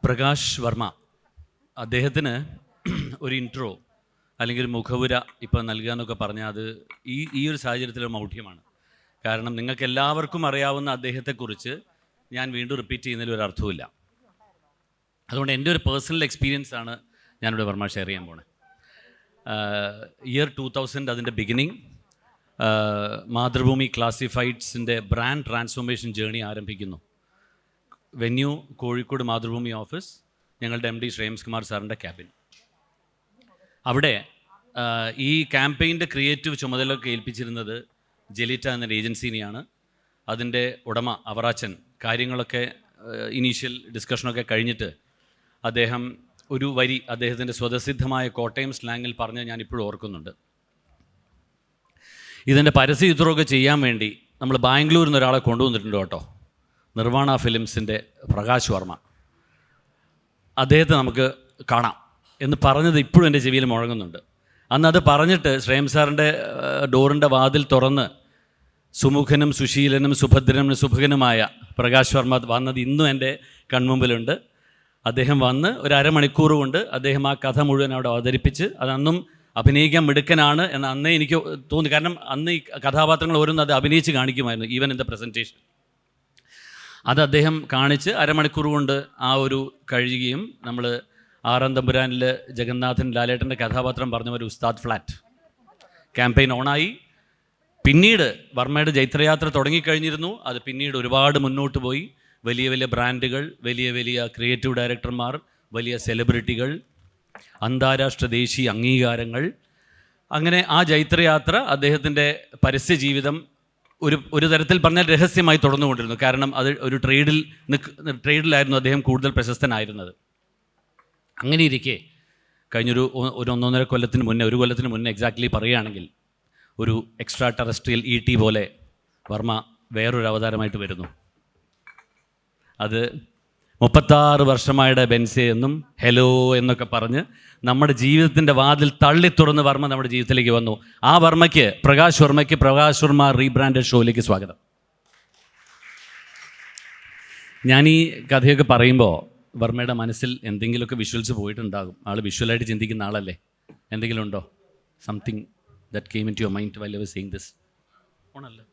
പ്രകാശ് വർമ്മ അദ്ദേഹത്തിന് ഒരു ഇൻട്രോ അല്ലെങ്കിൽ ഒരു മുഖവുര ഇപ്പം നൽകുക എന്നൊക്കെ പറഞ്ഞാൽ അത് ഈ ഒരു സാഹചര്യത്തിലൊരു മൗഢ്യമാണ്. കാരണം നിങ്ങൾക്ക് എല്ലാവർക്കും അറിയാവുന്ന അദ്ദേഹത്തെക്കുറിച്ച് ഞാൻ വീണ്ടും റിപ്പീറ്റ് ചെയ്യുന്നതിൽ ഒരു അർത്ഥവുമില്ല. അതുകൊണ്ട് എൻ്റെ ഒരു പേഴ്സണൽ എക്സ്പീരിയൻസ് ആണ് ഞാനിവിടെ വർമ്മ ഷെയർ ചെയ്യാൻ പോണേ. ഇയർ 2000 അതിൻ്റെ ബിഗിനിങ് മാതൃഭൂമി ക്ലാസിഫൈഡ്സിൻ്റെ ബ്രാൻഡ് ട്രാൻസ്ഫോർമേഷൻ ജേണി ആരംഭിക്കുന്നു. വെന്യൂ കോഴിക്കോട് മാതൃഭൂമി ഓഫീസ്, ഞങ്ങളുടെ MD ശ്രേയംസ് കുമാർ സാറിൻ്റെ ക്യാബിൻ. അവിടെ ഈ ക്യാമ്പയിൻ്റെ ക്രിയേറ്റീവ് ചുമതലയൊക്കെ ഏൽപ്പിച്ചിരുന്നത് ജെലിറ്റ എന്ന ഏജൻസിനെയാണ്. അതിൻ്റെ ഉടമ അവറാച്ചൻ കാര്യങ്ങളൊക്കെ ഇനീഷ്യൽ ഡിസ്കഷനൊക്കെ കഴിഞ്ഞിട്ട് അദ്ദേഹം ഒരു വരി അദ്ദേഹത്തിൻ്റെ സ്വതസിദ്ധമായ കോട്ടയം സ്ലാങ്ങിൽ പറഞ്ഞ് ഞാനിപ്പോഴും ഓർക്കുന്നുണ്ട്. ഇതിൻ്റെ പരസ്യ ചിത്രമൊക്കെ ചെയ്യാൻ വേണ്ടി നമ്മൾ ബാംഗ്ലൂരിൽ നിന്ന് ഒരാളെ കൊണ്ടുവന്നിട്ടുണ്ട് കേട്ടോ, നിർവാണ ഫിലിംസിൻ്റെ പ്രകാശ് വർമ്മ. അദ്ദേഹത്തെ നമുക്ക് കാണാം എന്ന് പറഞ്ഞത് ഇപ്പോഴും എൻ്റെ ചെവിയിൽ മുഴങ്ങുന്നുണ്ട്. അന്ന് അത് പറഞ്ഞിട്ട് ശ്രേയം സാറിൻ്റെ ഡോറിൻ്റെ വാതിൽ തുറന്ന് സുമുഖനും സുശീലനും സുഭദ്രനും സുഭകനുമായ പ്രകാശ് വർമ്മ വന്നത് ഇന്നും എൻ്റെ കൺമുമ്പിലുണ്ട്. അദ്ദേഹം വന്ന് ഒരു അരമണിക്കൂർ കൊണ്ട് അദ്ദേഹം ആ കഥ മുഴുവൻ അവിടെ അവതരിപ്പിച്ച്, അതന്നും അഭിനയിക്കാൻ മിടുക്കനാണ് എന്ന് അന്നേ എനിക്ക് തോന്നി. കാരണം അന്ന് ഈ കഥാപാത്രങ്ങൾ ഓരോന്നും അത് അഭിനയിച്ച് കാണിക്കുമായിരുന്നു, ഈവൻ ഇൻ ദ പ്രസൻറ്റേഷൻ. അത് അദ്ദേഹം കാണിച്ച് അരമണിക്കൂർ കൊണ്ട് ആ ഒരു കഴിയുകയും നമ്മൾ ആറാം തമ്പുരാനിൽ ജഗന്നാഥൻ ലാലേട്ടൻ്റെ കഥാപാത്രം പറഞ്ഞ ഒരു ഉസ്താദ് ഫ്ലാറ്റ് ക്യാമ്പയിൻ ഓണായി. പിന്നീട് വർമ്മയുടെ ജൈത്രയാത്ര തുടങ്ങിക്കഴിഞ്ഞിരുന്നു. അത് പിന്നീട് ഒരുപാട് മുന്നോട്ട് പോയി. വലിയ വലിയ ബ്രാൻഡുകൾ, വലിയ വലിയ ക്രിയേറ്റീവ് ഡയറക്ടർമാർ, വലിയ സെലിബ്രിറ്റികൾ, അന്താരാഷ്ട്ര ദേശീയ അംഗീകാരങ്ങൾ, അങ്ങനെ ആ ജൈത്രയാത്ര അദ്ദേഹത്തിൻ്റെ പരസ്യ ജീവിതം ഒരു തരത്തിൽ പറഞ്ഞാൽ രഹസ്യമായി തുടർന്നുകൊണ്ടിരുന്നു. കാരണം അത് ഒരു ട്രേഡിലായിരുന്നു അദ്ദേഹം കൂടുതൽ പ്രശസ്തനായിരുന്നത്. അങ്ങനെ ഇരിക്കെ കഴിഞ്ഞൊരു 1.5 കൊല്ലത്തിന് മുന്നേ, ഒരു കൊല്ലത്തിന് മുന്നേ എക്സാക്ട്ലി പറയുകയാണെങ്കിൽ, ഒരു എക്സ്ട്രാ ടെറസ്ട്രിയൽ ET പോലെ വർമ്മ വേറൊരു അവതാരമായിട്ട് വരുന്നു. അത് 36 വർഷമായുടെ ബെൻസെ എന്നും ഹെലോ എന്നൊക്കെ പറഞ്ഞ് നമ്മുടെ ജീവിതത്തിൻ്റെ വാതിൽ തള്ളി തുറന്ന് വർമ്മ നമ്മുടെ ജീവിതത്തിലേക്ക് വന്നു. ആ വർമ്മയ്ക്ക്, പ്രകാശ് വർമ്മ റീബ്രാൻഡഡ് ഷോയിലേക്ക് സ്വാഗതം. ഞാൻ ഈ കഥയൊക്കെ പറയുമ്പോൾ വർമ്മയുടെ മനസ്സിൽ എന്തെങ്കിലുമൊക്കെ വിഷ്വൽസ് പോയിട്ടുണ്ടാകും. ആൾ വിഷ്വലായിട്ട് ചിന്തിക്കുന്ന ആളല്ലേ. എന്തെങ്കിലും ഉണ്ടോ? Something that came into your mind while you were seeing this? ഓണല്ലേ.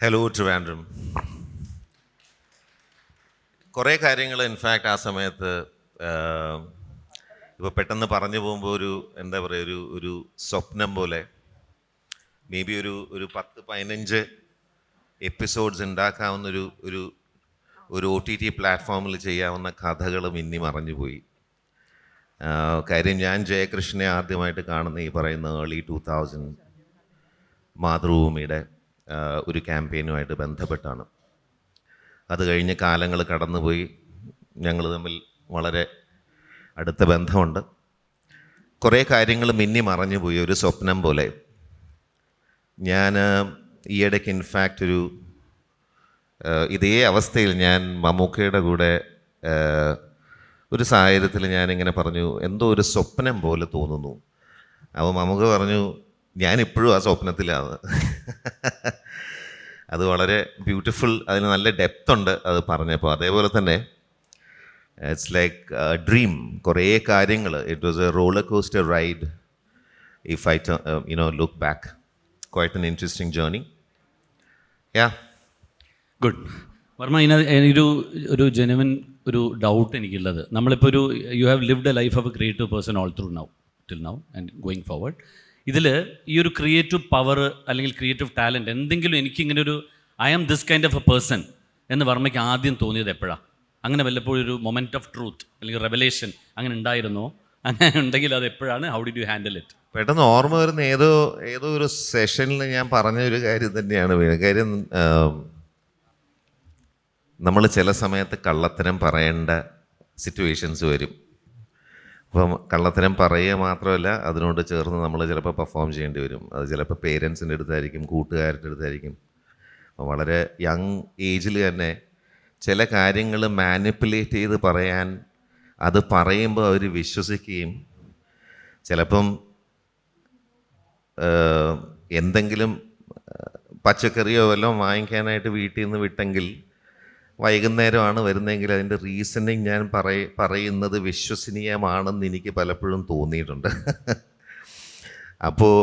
ഹലോ ട്രിവാൻഡ്രം. കുറേ കാര്യങ്ങൾ ഇൻഫാക്റ്റ് ആ സമയത്ത് ഇപ്പോൾ പെട്ടെന്ന് പറഞ്ഞു പോകുമ്പോൾ ഒരു എന്താ പറയുക, ഒരു സ്വപ്നം പോലെ മേ ബി ഒരു 10-15 എപ്പിസോഡ്സ് ഉണ്ടാക്കാവുന്നൊരു OTT പ്ലാറ്റ്ഫോമിൽ ചെയ്യാവുന്ന കഥകൾ മിന്നി മറഞ്ഞുപോയി. കാര്യം ഞാൻ ജയകൃഷ്ണനെ ആദ്യമായിട്ട് കാണുന്ന ഈ പറയുന്ന ഏർലി 2000 മാതൃഭൂമിയുടെ ഒരു ക്യാമ്പയിനുമായിട്ട് ബന്ധപ്പെട്ടാണ്. അത് കഴിഞ്ഞ് കാലങ്ങൾ കടന്നുപോയി. ഞങ്ങൾ തമ്മിൽ വളരെ അടുത്ത ബന്ധമുണ്ട്. കുറേ കാര്യങ്ങൾ മിന്നി മറഞ്ഞു പോയി, ഒരു സ്വപ്നം പോലെ. ഞാൻ ഈയിടയ്ക്ക് ഇൻഫാക്റ്റ് ഇതേ അവസ്ഥയിൽ ഞാൻ മമ്മൂക്കയുടെ കൂടെ ഒരു സാഹചര്യത്തിൽ ഞാനിങ്ങനെ പറഞ്ഞു, എന്തോ ഒരു സ്വപ്നം പോലെ തോന്നുന്നു. അപ്പോൾ മമ്മൂക്ക പറഞ്ഞു, ഞാനിപ്പോഴും ആ സ്വപ്നത്തിലാണ്. അത് വളരെ ബ്യൂട്ടിഫുൾ, അതിന് നല്ല ഡെപ്ത് ഉണ്ട് അത് പറഞ്ഞപ്പോൾ. അതേപോലെ തന്നെ ഇറ്റ്സ് ലൈക്ക് ഡ്രീം. കുറേ കാര്യങ്ങൾ, it was a roller coaster ride if I look back. Quite an interesting journey. Ya, good. Varma, ഒരു ജെനുവിൻ ഒരു ഡൗട്ട് എനിക്കുള്ളത്, നമ്മളിപ്പോൾ you have lived a life of a creative person all through till now and going forward. ഇതിൽ ഈ ഒരു creative power അല്ലെങ്കിൽ creative talent, എന്തെങ്കിലും എനിക്കിങ്ങനെ I am this kind of a person എന്ന് വർമ്മയ്ക്ക് ആദ്യം തോന്നിയത് എപ്പോഴാണ്? അങ്ങനെ വല്ലപ്പോഴും ഒരു മൊമെൻറ്റ് ഓഫ് ട്രൂത്ത് അല്ലെങ്കിൽ റെവലേഷൻ അങ്ങനെ ഉണ്ടായിരുന്നോ? അങ്ങനെ ഉണ്ടെങ്കിൽ അത് എപ്പോഴാണ്? How did you handle it? പെട്ടെന്ന് ഓർമ്മ വരുന്ന ഏതോ ഒരു സെഷനിൽ ഞാൻ പറഞ്ഞ ഒരു കാര്യം തന്നെയാണ്. കാര്യം നമ്മൾ ചില സമയത്ത് കള്ളത്തരം പറയേണ്ട സിറ്റുവേഷൻസ് വരും. അപ്പം കള്ളത്തരം പറയുക മാത്രമല്ല, അതിനോട് ചേർന്ന് നമ്മൾ ചിലപ്പോൾ പെർഫോം ചെയ്യേണ്ടി വരും. അത് ചിലപ്പോൾ പേരൻസിൻ്റെ അടുത്തായിരിക്കും, കൂട്ടുകാരുടെ അടുത്തായിരിക്കും. വളരെ യങ് ഏജിൽ തന്നെ ചില കാര്യങ്ങൾ മാനിപ്പുലേറ്റ് ചെയ്ത് പറയാൻ, അത് പറയുമ്പോൾ അവർ വിശ്വസിക്കുകയും ചിലപ്പം എന്തെങ്കിലും പച്ചക്കറിയോ വല്ലതും വാങ്ങിക്കാനായിട്ട് വീട്ടിൽ നിന്ന് വിട്ടെങ്കിൽ വൈകുന്നേരമാണ് വരുന്നതെങ്കിൽ അതിൻ്റെ റീസണിങ് ഞാൻ പറയുന്നത് വിശ്വസനീയമാണെന്ന് എനിക്ക് പലപ്പോഴും തോന്നിയിട്ടുണ്ട്. അപ്പോൾ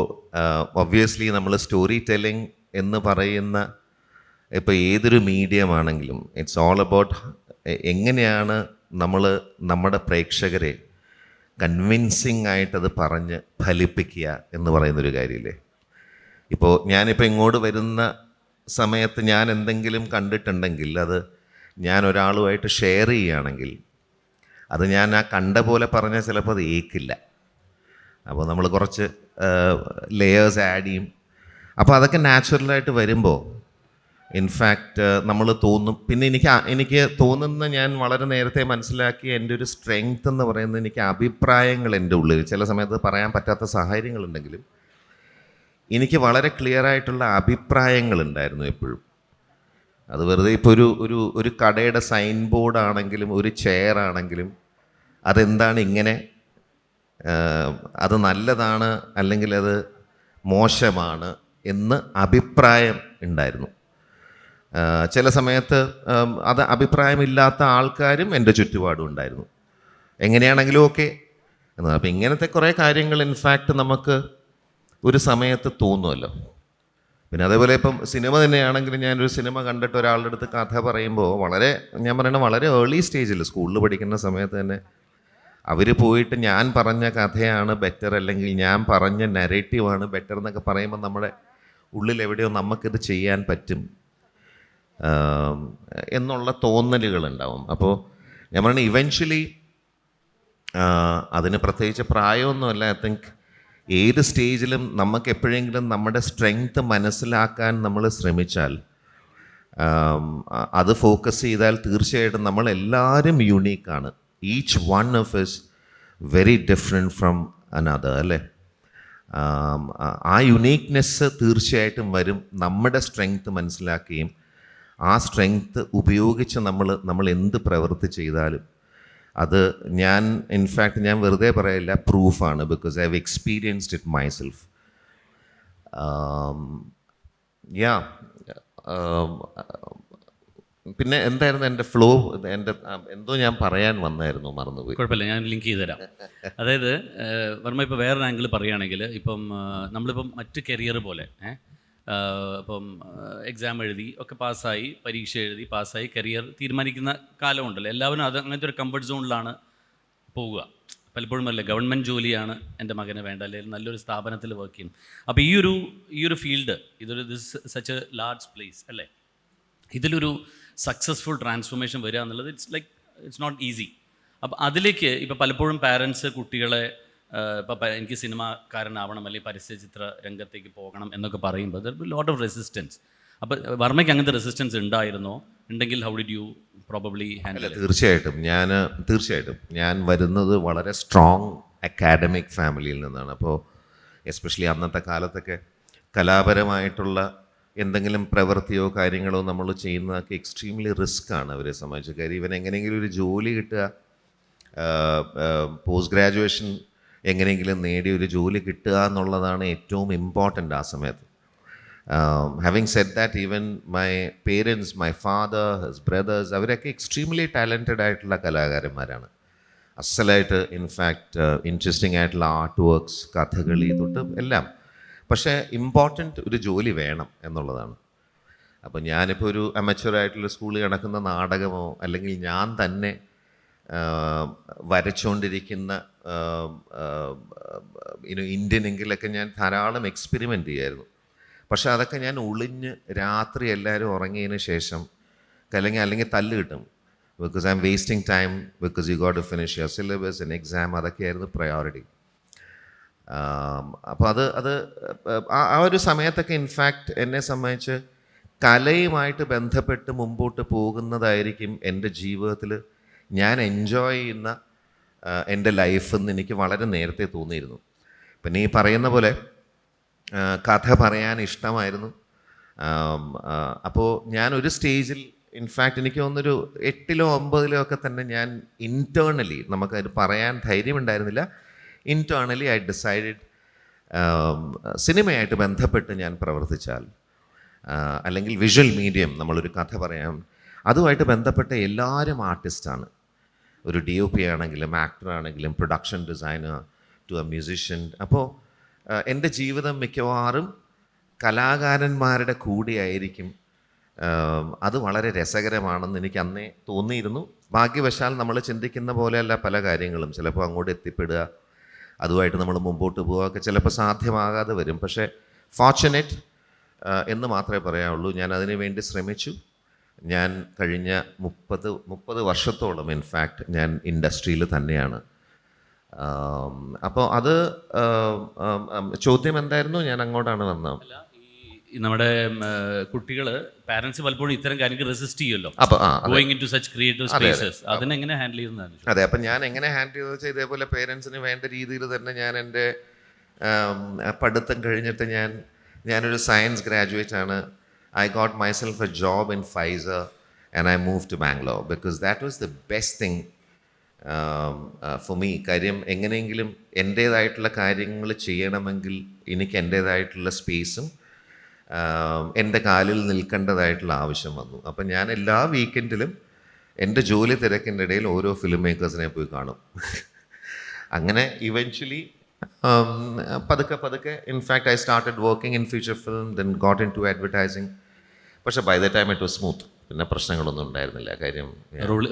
ഒബ്വിയസ്ലി നമ്മൾ സ്റ്റോറി ടെല്ലിംഗ് എന്ന് പറയുന്ന ഇപ്പോൾ ഏതൊരു മീഡിയം ആണെങ്കിലും ഇറ്റ്സ് ഓൾ അബൌട്ട് എങ്ങനെയാണ് നമ്മൾ നമ്മുടെ പ്രേക്ഷകരെ കൺവിൻസിങ് ആയിട്ടത് പറഞ്ഞ് ഫലിപ്പിക്കുക എന്ന് പറയുന്നൊരു കാര്യമില്ലേ. ഇപ്പോൾ ഞാനിപ്പോൾ ഇങ്ങോട്ട് വരുന്ന സമയത്ത് ഞാൻ എന്തെങ്കിലും കണ്ടിട്ടുണ്ടെങ്കിൽ അത് ഞാൻ ഒരാളുമായിട്ട് ഷെയർ ചെയ്യുകയാണെങ്കിൽ അത് ഞാൻ ആ കണ്ട പോലെ പറഞ്ഞാൽ ചിലപ്പോൾ അത് ഏക്കില്ല. അപ്പോൾ നമ്മൾ കുറച്ച് ലെയേഴ്സ് ആഡ് ചെയ്യും. അപ്പോൾ അതൊക്കെ നാച്ചുറലായിട്ട് വരുമ്പോൾ ഇൻഫാക്റ്റ് നമ്മൾ തോന്നും. പിന്നെ എനിക്ക് തോന്നുന്ന ഞാൻ വളരെ നേരത്തെ മനസ്സിലാക്കിയ എൻ്റെ ഒരു സ്ട്രെങ്ത് എന്ന് പറയുന്നത് എനിക്ക് അഭിപ്രായങ്ങൾ എൻ്റെ ഉള്ളിൽ ചില സമയത്ത് പറയാൻ പറ്റാത്ത സാഹചര്യങ്ങളുണ്ടെങ്കിലും എനിക്ക് വളരെ ക്ലിയർ ആയിട്ടുള്ള അഭിപ്രായങ്ങളുണ്ടായിരുന്നു എപ്പോഴും. അത് വെറുതെ ഇപ്പോൾ ഒരു കടയുടെ സൈൻ ബോർഡ് ആണെങ്കിലും ഒരു ചെയർ ആണെങ്കിലും അതെന്താണ് ഇങ്ങനെ, അത് നല്ലതാണ് അല്ലെങ്കിൽ അത് മോശമാണ് എന്ന് അഭിപ്രായം ഉണ്ടായിരുന്നു. ചില സമയത്ത് അത് അഭിപ്രായമില്ലാത്ത ആൾക്കാരും എൻ്റെ ചുറ്റുപാടും ഉണ്ടായിരുന്നു. എങ്ങനെയാണെങ്കിലും ഓക്കെ എന്ന്. അപ്പം ഇങ്ങനത്തെ കുറേ കാര്യങ്ങൾ ഇൻഫാക്റ്റ് നമുക്ക് ഒരു സമയത്ത് തോന്നുമല്ലോ. പിന്നെ അതേപോലെ ഇപ്പം സിനിമ തന്നെയാണെങ്കിലും ഞാനൊരു സിനിമ കണ്ടിട്ട് ഒരാളുടെ അടുത്ത് കഥ പറയുമ്പോൾ ഞാൻ പറയണ വളരെ ഏർലി സ്റ്റേജിൽ സ്കൂളിൽ പഠിക്കുന്ന സമയത്ത് തന്നെ അവർ പോയിട്ട് ഞാൻ പറഞ്ഞ കഥയാണ് ബെറ്റർ അല്ലെങ്കിൽ ഞാൻ പറഞ്ഞ നരേറ്റീവാണ് ബെറ്റർ എന്നൊക്കെ പറയുമ്പോൾ നമ്മുടെ ഉള്ളിൽ എവിടെയോ നമുക്കിത് ചെയ്യാൻ പറ്റും എന്നുള്ള തോന്നലുകളുണ്ടാവും. അപ്പോൾ ഞാൻ പറഞ്ഞ ഇവൻച്വലി അതിന് പ്രത്യേകിച്ച് പ്രായമൊന്നുമല്ല. ഐ തിങ്ക് ഏത് സ്റ്റേജിലും നമുക്ക് എപ്പോഴെങ്കിലും നമ്മുടെ സ്ട്രെങ്ത് മനസ്സിലാക്കാൻ നമ്മൾ ശ്രമിച്ചാൽ അത് ഫോക്കസ് ചെയ്താൽ തീർച്ചയായിട്ടും നമ്മളെല്ലാവരും യുണീക്കാണ്. Each one of is very different from another അല്ലേ. ആ യുണീക്നെസ് തീർച്ചയായിട്ടും വരും നമ്മുടെ സ്ട്രെങ്ത് മനസ്സിലാക്കുകയും ആ സ്ട്രെങ്ത് ഉപയോഗിച്ച് നമ്മൾ എന്ത് പ്രവൃത്തി ചെയ്താലും അത് ഇൻഫാക്റ്റ് ഞാൻ വെറുതെ പറയില്ല, പ്രൂഫാണ്. Because I have experienced it myself. പിന്നെ എന്തായിരുന്നു എൻ്റെ ഫ്ലോ? എന്തോ ഞാൻ പറയാൻ വന്നായിരുന്നു, മറന്നുപോയി. കുഴപ്പമില്ല, ഞാൻ ലിങ്ക് ചെയ്ത് തരാം. അതായത് വർമ്മ ഇപ്പോൾ വേറൊരു ആംഗിൾ പറയുകയാണെങ്കിൽ ഇപ്പം നമ്മളിപ്പം മറ്റ് കരിയർ പോലെ ഇപ്പം എക്സാം എഴുതി ഒക്കെ പാസ്സായി, പരീക്ഷ എഴുതി പാസ്സായി, കരിയർ തീരുമാനിക്കുന്ന കാലമുണ്ടല്ലോ. എല്ലാവരും അങ്ങനത്തെ ഒരു കംഫർട്ട് സോണിലാണ് പോവുക. പലപ്പോഴും അല്ലേ ഗവൺമെൻറ് ജോലിയാണ് എൻ്റെ മകന് വേണ്ട, അല്ലെങ്കിൽ നല്ലൊരു സ്ഥാപനത്തിൽ വർക്ക് ചെയ്യും. അപ്പോൾ ഈ ഒരു field this such A large place അല്ലേ, ഇതിലൊരു സക്സസ്ഫുൾ ട്രാൻസ്ഫോർമേഷൻ വരിക എന്നുള്ളത് ഇറ്റ്സ് നോട്ട് ഈസി. അപ്പോൾ അതിലേക്ക് ഇപ്പോൾ പലപ്പോഴും പാരൻസ് കുട്ടികളെ ഇപ്പോൾ എനിക്ക് സിനിമാക്കാരനാവണം അല്ലെങ്കിൽ പരസ്യചിത്ര രംഗത്തേക്ക് പോകണം എന്നൊക്കെ പറയുമ്പോൾ there be lot of resistance. അപ്പോൾ വർമ്മയ്ക്ക് അങ്ങനത്തെ റെസിസ്റ്റൻസ് ഉണ്ടായിരുന്നോ? ഉണ്ടെങ്കിൽ how did you probably handle? തീർച്ചയായിട്ടും ഞാൻ വരുന്നത് വളരെ സ്ട്രോങ് അക്കാഡമിക് ഫാമിലിയിൽ നിന്നാണ്. അപ്പോൾ എസ്പെഷ്യലി അന്നത്തെ കാലത്തൊക്കെ കലാപരമായിട്ടുള്ള എന്തെങ്കിലും പ്രവൃത്തിയോ കാര്യങ്ങളോ നമ്മൾ ചെയ്യുന്നതൊക്കെ എക്സ്ട്രീംലി റിസ്ക്കാണ് അവരെ സംബന്ധിച്ച്. കാര്യം ഇവൻ എങ്ങനെയെങ്കിലും ഒരു ജോലി കിട്ടുക, പോസ്റ്റ് ഗ്രാജുവേഷൻ എങ്ങനെയെങ്കിലും നേടി ഒരു ജോലി കിട്ടുക എന്നുള്ളതാണ് ഏറ്റവും ഇമ്പോർട്ടൻ്റ് ആ സമയത്ത്. Having said that, even my parents, my father, his brother's, അവരൊക്കെ എക്സ്ട്രീംലി ടാലൻറ്റഡ് ആയിട്ടുള്ള കലാകാരന്മാരാണ്. അസലായിട്ട് ഇൻഫാക്റ്റ് ഇൻട്രസ്റ്റിംഗ് ആയിട്ടുള്ള ആർട്ട് വർക്ക്സ്, കഥകളി തൊട്ട് എല്ലാം. പക്ഷേ ഇമ്പോർട്ടൻ്റ് ഒരു ജോലി വേണം എന്നുള്ളതാണ്. അപ്പോൾ ഞാനിപ്പോൾ ഒരു അമച്വറായിട്ടുള്ള സ്കൂളിൽ നടക്കുന്ന നാടകമോ അല്ലെങ്കിൽ ഞാൻ തന്നെ വരച്ചുകൊണ്ടിരിക്കുന്ന ഇന്ത്യനെങ്കിലൊക്കെ ഞാൻ ധാരാളം എക്സ്പെരിമെൻ്റ് ചെയ്യായിരുന്നു. പക്ഷേ അതൊക്കെ ഞാൻ ഒളിഞ്ഞ് രാത്രി എല്ലാവരും ഉറങ്ങിയതിന് ശേഷം അല്ലെങ്കിൽ തല്ല് കിട്ടും. Because I am wasting time, because you got to finish your syllabus and exam. അതൊക്കെയായിരുന്നു പ്രയോറിറ്റി. അപ്പോൾ അത് ആ ഒരു സമയത്തൊക്കെ ഇൻഫാക്റ്റ് എന്നെ സംബന്ധിച്ച് കലയുമായിട്ട് ബന്ധപ്പെട്ട് മുമ്പോട്ട് പോകുന്നതായിരിക്കും എൻ്റെ ജീവിതത്തിൽ ഞാൻ എൻജോയ് ചെയ്യുന്ന എൻ്റെ ലൈഫെന്ന് എനിക്ക് വളരെ നേരത്തെ തോന്നിയിരുന്നു. പിന്നെ ഈ പറയുന്ന പോലെ കഥ പറയാൻ ഇഷ്ടമായിരുന്നു. അപ്പോൾ ഞാനൊരു സ്റ്റേജിൽ ഇൻഫാക്റ്റ് എനിക്ക് തോന്നുന്നൊരു 8-ലോ 9-ലോ ഒക്കെ തന്നെ ഞാൻ ഇൻറ്റേർണലി, നമുക്കത് പറയാൻ ധൈര്യമുണ്ടായിരുന്നില്ല, ഇൻറ്റേർണലി ഐ ഡിസൈഡഡ് സിനിമയായിട്ട് ബന്ധപ്പെട്ട് ഞാൻ പ്രവർത്തിച്ചാൽ അല്ലെങ്കിൽ വിഷ്വൽ മീഡിയം, നമ്മളൊരു കഥ പറയാം, അതുമായിട്ട് ബന്ധപ്പെട്ട എല്ലാവരും ആർട്ടിസ്റ്റാണ്. ഒരു DOP ആണെങ്കിലും ആക്ടർ ആണെങ്കിലും production designer to a musician. അപ്പോൾ എൻ്റെ ജീവിതം മിക്കവാറും കലാകാരന്മാരുടെ കൂടെയായിരിക്കും. അത് വളരെ രസകരമാണെന്ന് എനിക്ക് അന്നേ തോന്നിയിരുന്നു. ഭാഗ്യവശാൽ നമ്മൾ ചിന്തിക്കുന്ന പോലെയല്ല പല കാര്യങ്ങളും. ചിലപ്പോൾ അങ്ങോട്ട് എത്തിപ്പെടുക, അതുമായിട്ട് നമ്മൾ മുമ്പോട്ട് പോവുക ഒക്കെ ചിലപ്പോൾ സാധ്യമാകാതെ വരും. പക്ഷേ ഫോർച്ചുനേറ്റ് എന്ന് മാത്രമേ പറയാവുള്ളൂ. ഞാൻ അതിനു വേണ്ടി ശ്രമിച്ചു. ഞാൻ കഴിഞ്ഞ 30 വർഷത്തോളം ഇൻഫാക്റ്റ് ഞാൻ ഇൻഡസ്ട്രിയിൽ തന്നെയാണ്. അപ്പോൾ അത് ചോദ്യം എന്തായിരുന്നു? ഞാൻ അങ്ങോട്ടാണ് വന്നത്. ഈ നമ്മുടെ കുട്ടികൾ പാരന്റ്സ് പലപ്പോഴും ഇത്തരം കാര്യങ്ങൾ റെസിസ്റ്റ് ചെയ്യുമല്ലോ, അപ്പോൾ going into such creative spaces. അതിനെങ്ങനെ ഹാൻഡിൽ ചെയ്യുന്നതാണ്? അതെ, അപ്പം ഞാൻ എങ്ങനെ ഹാൻഡിൽ ചെയ്തെന്ന് വെച്ചാൽ ഇതേപോലെ പേരൻസിന് വേണ്ട രീതിയിൽ തന്നെ ഞാൻ എൻ്റെ പഠിത്തം കഴിഞ്ഞിട്ട് ഞാനൊരു സയൻസ് ഗ്രാജുവേറ്റ് ആണ്. I got myself a job in Pfizer and I moved to Bangalore because that was the best thing for me. കാര്യം എങ്ങനെയെങ്കിലും എൻ്റേതായിട്ടുള്ള കാര്യങ്ങൾ ചെയ്യണമെങ്കിൽ എനിക്ക് എൻ്റേതായിട്ടുള്ള സ്പേസും എൻ്റെ കാലിൽ നിൽക്കേണ്ടതായിട്ടുള്ള ആവശ്യം വന്നു. അപ്പം ഞാൻ എല്ലാ വീക്കെൻഡിലും എൻ്റെ ജോലി തിരക്കിൻ്റെ ഇടയിൽ ഓരോ ഫിലിം മേക്കേഴ്സിനെ പോയി കാണും. അങ്ങനെ ഇവൻച്വലി പതുക്കെ in fact I started working in feature film, then got into advertising. പക്ഷെ by the time it was smooth. പിന്നെ പ്രശ്നങ്ങളൊന്നും ഉണ്ടായിരുന്നില്ല. കാര്യം